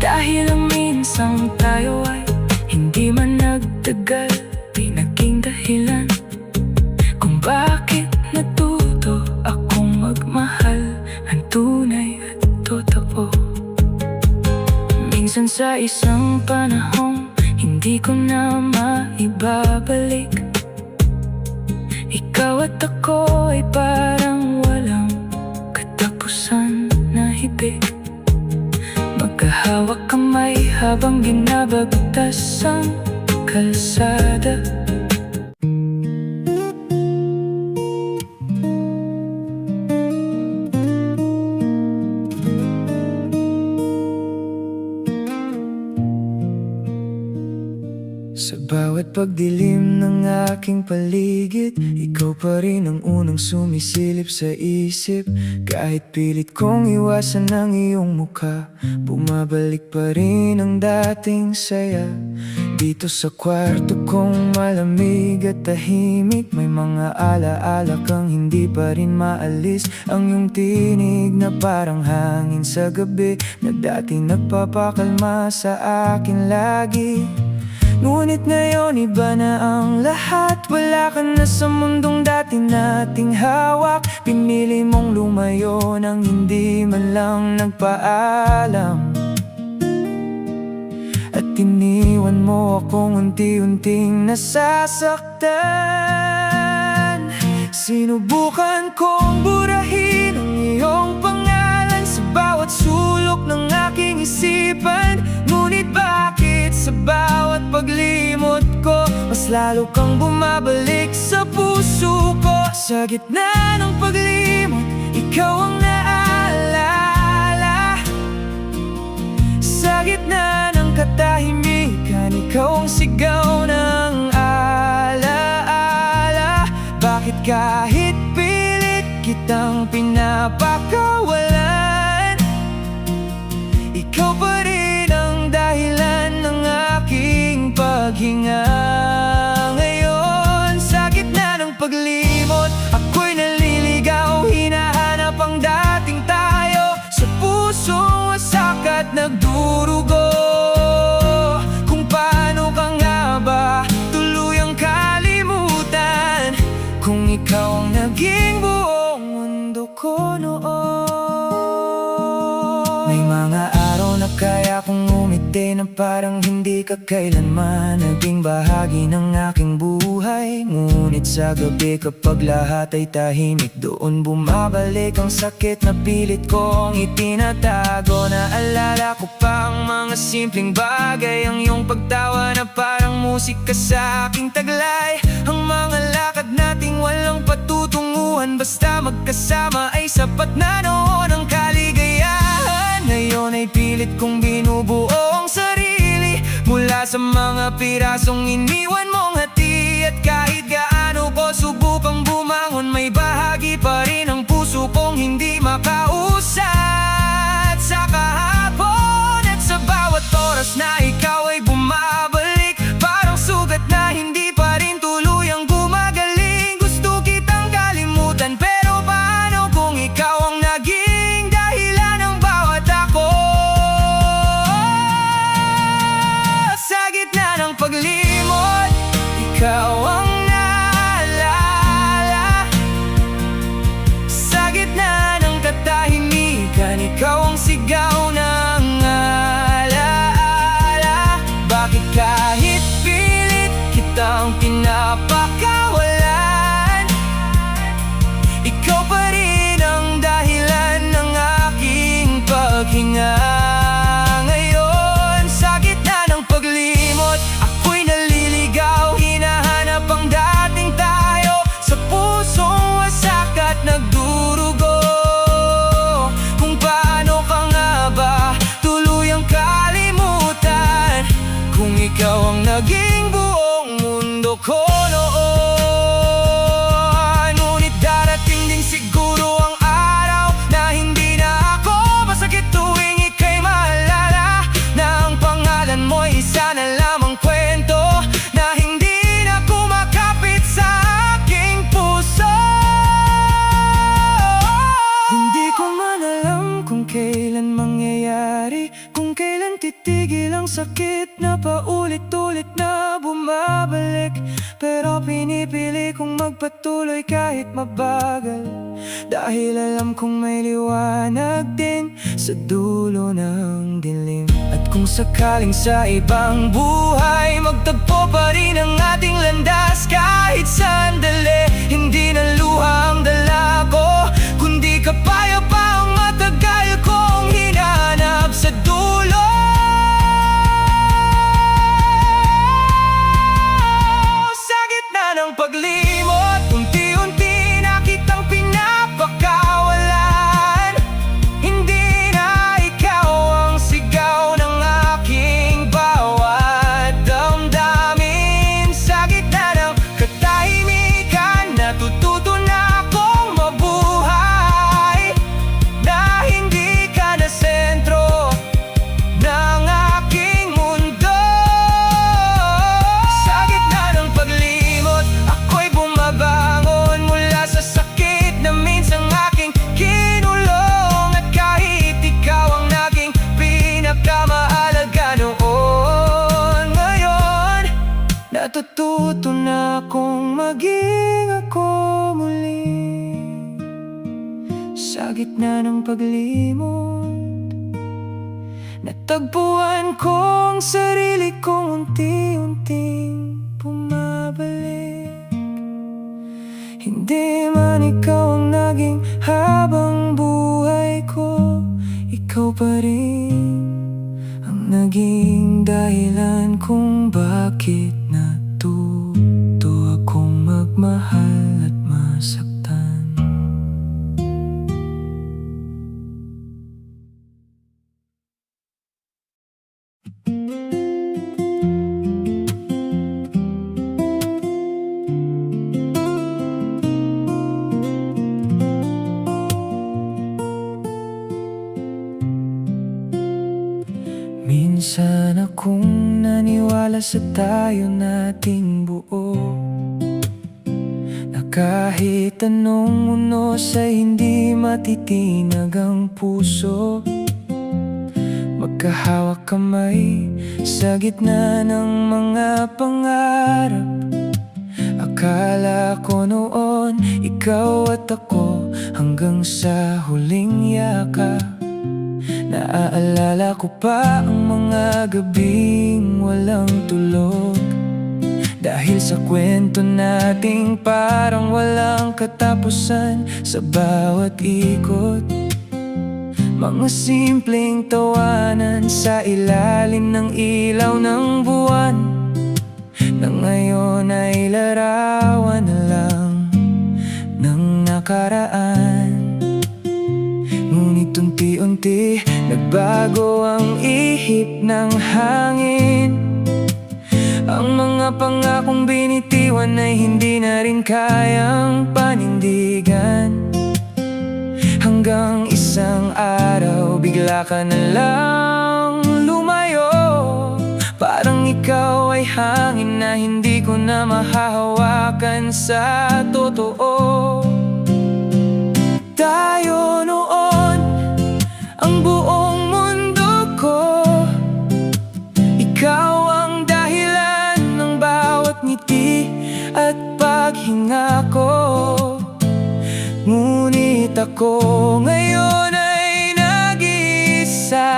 Speaker 1: Dahil ang minsang tayo ay hindi man nagtagal, di naging dahilan kung bakit natuto akong magmahal ang tunay at totoo. Minsan sa isang panahon, hindi ko na maibabalik. Ikaw at ako ay parang walang katapusan na hibig, magkahawak kamay habang ginabagtas ang kalsada. Sa bawat pagdilim ng aking paligid, ikaw pa rin ang unang sumisilip sa isip. Kahit pilit kong iwasan ang iyong mukha, bumabalik pa rin ang dating saya. Dito sa kwarto kong malamig at tahimik, may mga alaala kang hindi pa rin maalis. Ang iyong tinig na parang hangin sa gabi, na dati nagpapakalma sa akin lagi. Ngunit ngayon iba na ang lahat, wala ka na sa mundong dati nating hawak. Pinili mong lumayo nang hindi man lang nagpaalam, at iniwan mo akong unti-unting nasasaktan. Sinubukan kong burahin ang iyong pangalan sa bawat sulok ng aking isipan, ngunit bakit sa bawat paglimot ko, mas lalo kang bumabalik sa puso ko. Sa gitna ng paglimot, ikaw ang naalala. Sa gitna ng katahimikan, ikaw ang sigaw ng alaala. Bakit kahit pilit kitang pinapakawalan, ikaw pa rin ang dahilan ng aking paghinga. Ngayon sa gitna ng paglimot, ako'y naliligaw, hinahanap ang dating tayo. Sa pusong wasak at nagdurugo, kung paano ka nga ba tuluyang kalimutan, kung ikaw ang naging buong mundo ko noon. May mga araw na kaya kong umiti na parang hindi ka kailanman naging bahagi ng aking buhay. Ngunit sa gabi kapag lahat ay tahimik, doon bumabalik ang sakit na pilit kong itinatago. Naalala ko pa ang mga simpleng bagay, ang iyong pagtawa na parang musika sa aking taglay. Ang mga lakad nating walang patutunguhan, basta magkasama ay sapat na noon ang kaligayahan. ngayon ay pilit kong binubuo ang sarili mula sa mga pirasong iniwan mong hati. At kahit gaano ko subukang bumangon, may bahagi pa rin ang puso kong hindi makausat. Sa kahapon at sa bawat oras na ikaw ay bumabalik, parang sugat na hindi pa rin tuluyang gumagaling. Gusto kitang kalimutan, pero paano kung ikaw ang naging dahilan ng bawat ako? Sa gitna ng paglimot, ikaw ang naalala. Sa gitna ng katahimikan, ikaw ang sigaw ng alaala. Bakit kahit pilit kitang pinapakawalan, ikaw pa rin ang dahilan ng aking paghinga? Ngayon, sa gitna ng paglimot, ako'y naliligaw, hinahanap ang dating tayo sa pusong wasak at nagdurugo. Kung paano ka nga ba tuluyang kalimutan, kung ikaw ang naging buong mundo ko noon. Ngunit darating din siguro ang araw na hindi na ako masakit tuwing ika'y maalala, na ang pangalan mo'y isa na lamang kwento na hindi na kumakapit sa aking puso. Hindi ko man alam kung kailan mangyayari, kung kailan titigil ang sakit na paulit-ulit na bumabalik. Pero pinipili kong magpatuloy kahit mabagal, dahil alam kong may liwanag din sa dulo ng dilim. At kung sakaling sa ibang buhay, magtagpo pa rin ang ating landas. Kahit sandali, hindi na luha ang dala ko, kundi kapaya pa ang matagal kong hinahanap sa dulo. Sa gitna ng paglimot, unti-unti na kitang pinapakawalan. Hindi na ikaw ang sigaw ng aking bawat damdamin. Sa gitna ng katahimikan, natututo na akong mabuhay, na hindi ka na sentro ng aking mundo. Sa gitna ng paglimot, ako'y bumabangon mula sa sakit na minsan aking kinulong. At kahit ikaw ang naging pinakamahalaga noon, ngayon natututo na akong maging ako muli. Sa gitna ng paglimot, natagpuan ko ang sarili kong unti-unting bumabalik. Hindi man ikaw ang naging habang buhay ko, ikaw pa rin ang naging dahilan kung bakit natuto akong magmahal at masaktan. Minsan akong naniwala sa tayo nating buo, na kahit anong unos ay hindi matitinag ang puso. Magkahawak kamay sa gitna ng mga pangarap. Akala ko noon ikaw at ako hanggang sa huling yakap. Naaalala ko pa ang mga gabing walang tulog, dahil sa kwento nating parang walang katapusan. Sa bawat ikot, mga simpleng tawanan sa ilalim ng ilaw ng buwan, na ngayon ay larawan na lang ng nakaraan. Ngunit Unti-unti nagbago ang ihip ng hangin. Ang mga pangakong binitiwan ay hindi na rin kayang panindigan. Hanggang isang araw bigla ka na lang lumayo. Parang ikaw ay hangin na hindi ko na mahahawakan sa totoo. Tayo noon, ang buong mundo ko. Ikaw ang dahilan ng bawat ngiti at paghinga ko. Ngunit ako ngayon ay nag-iisa.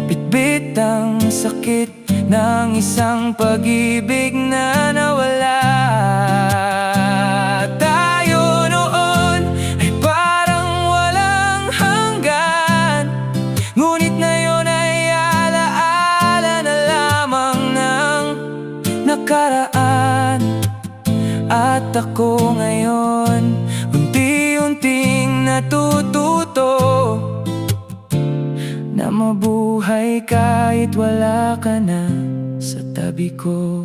Speaker 1: Bitbit ang sakit ng isang pag-ibig na nawala. Tayo noon ay parang walang hanggan, ngunit ngayon ay alaala na lamang ng nakaraan. At ako ngayon unti-unting natututo na mabuhay kahit wala ka na sa tabi ko.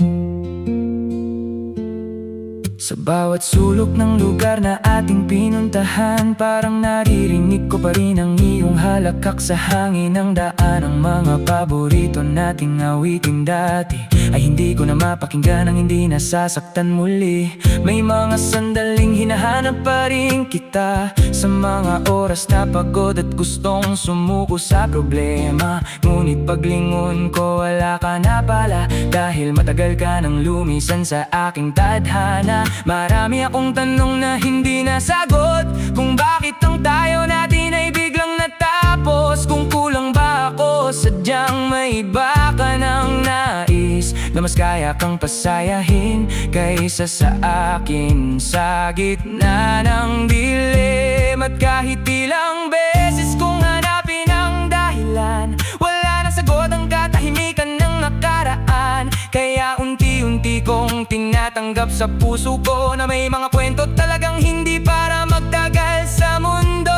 Speaker 1: Sa bawat sulok ng lugar na ating pinuntahan, parang naririnig ko pa rin ang iyong halakhak sa hangin ng daan. Ang mga paborito nating awitin dati ay hindi ko na mapakinggan ang hindi nasasaktan muli. May mga sandaling hinahanap pa rin kita sa mga oras na pagod at gustong sumuko sa problema. Ngunit paglingon ko wala ka na pala, dahil matagal ka nang lumisan sa aking tadhana. Marami akong tanong na hindi nasagot, kung bakit ang tayo natin ay biglang natapos. Kung kulang ba ako, sadyang may iba ka nang nais na mas kaya kang pasayahin kaysa sa akin. Sa gitna ng dilim at kahit ilang beses kong hanapin ang dahilan, wala nang sagot ang katahimikan ng nakaraan. Kaya unti-unti kong tinatanggap sa puso ko na may mga kwento talagang hindi para magtagal sa mundo.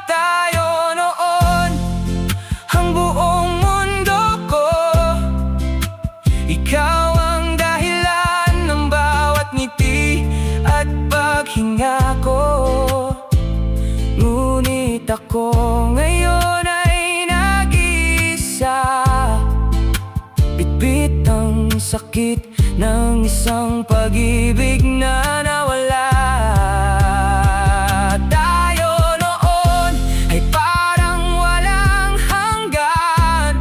Speaker 1: Tayo noon, ang buong mundo ko. Ikaw ang dahilan ng bawat ngiti at paghinga ko. Ngunit ako ngayon ay nag-iisa. Bitbit ang sakit ng isang pag-ibig na nawala. Tayo noon ay parang walang hanggan,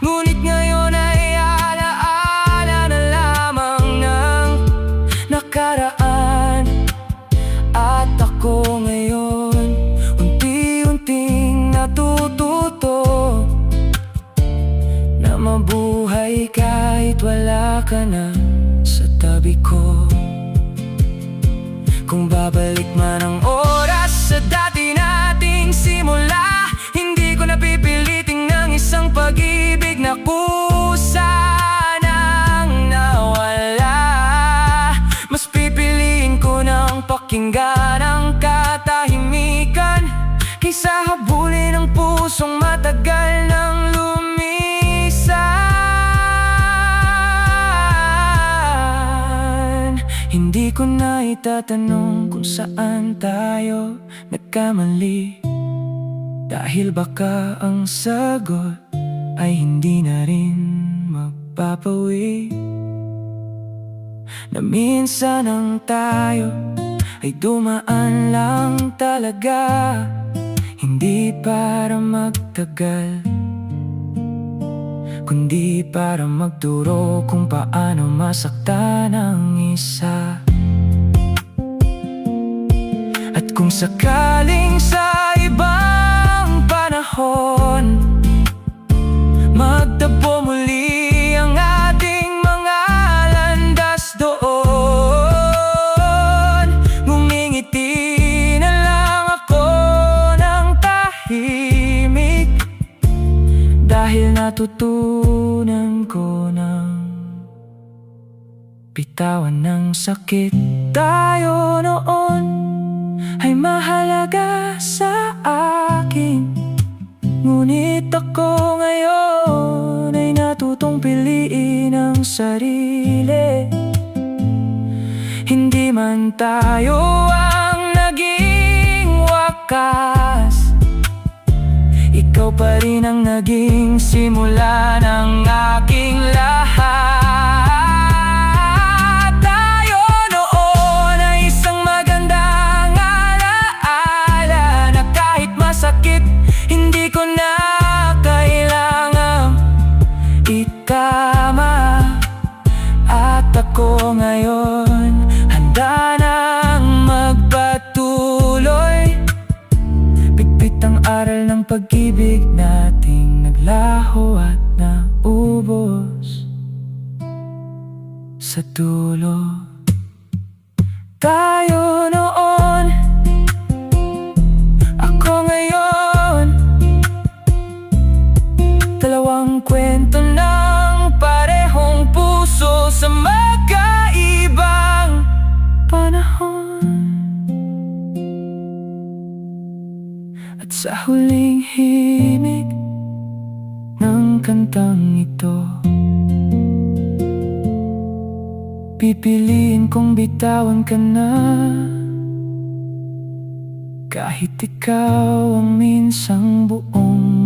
Speaker 1: ngunit ngayon ay alaala na lamang ng nakaraan. At ako ngayon unti-unting natututo na mabuhay kahit wala ka na sa tabi ko. Kung babalik man ang oras sa dati nating simula, hindi ko napipiliting ng isang pag-ibig na kusa nang nawala. Mas pipiliin ko ng pakinggan ang katahimikan kaysa habulin ang pusong matagal ng lumisan. Hindi ko na itatanong kung saan tayo nagkamali, dahil baka ang sagot ay hindi na rin magpapawi. Na minsan ang tayo ay dumaan lang talaga, hindi para magtagal, kundi para magturo kung paano masaktan ang isa. At kung sakaling sa ibang panahon magtagpo muli ang ating mga landas doon, ngumingiti na lang ako ng tahimik, dahil natutunan ko ng bitawan ng sakit. Tayo noon ay mahalaga sa akin. Ngunit ako ngayon ay natutong piliin ang sarili. Hindi man tayo ang naging wakas, ikaw pa rin ang naging simula ng aking lahat. Tayo noon ay isang magandang alaala na kahit masakit, hindi ko na kailangang ikama. At ako ngayon handa nang magpatuloy, bitbit ang aral ng pag-ibig nating naglaho at naubos sa dulo. Tayo noon, ako ngayon, dalawang kwento ng parehong puso sa magkaibang panahon. At sa huling himig ng kantang ito, pipiliin kong bitawan ka na, kahit ikaw ang minsang buong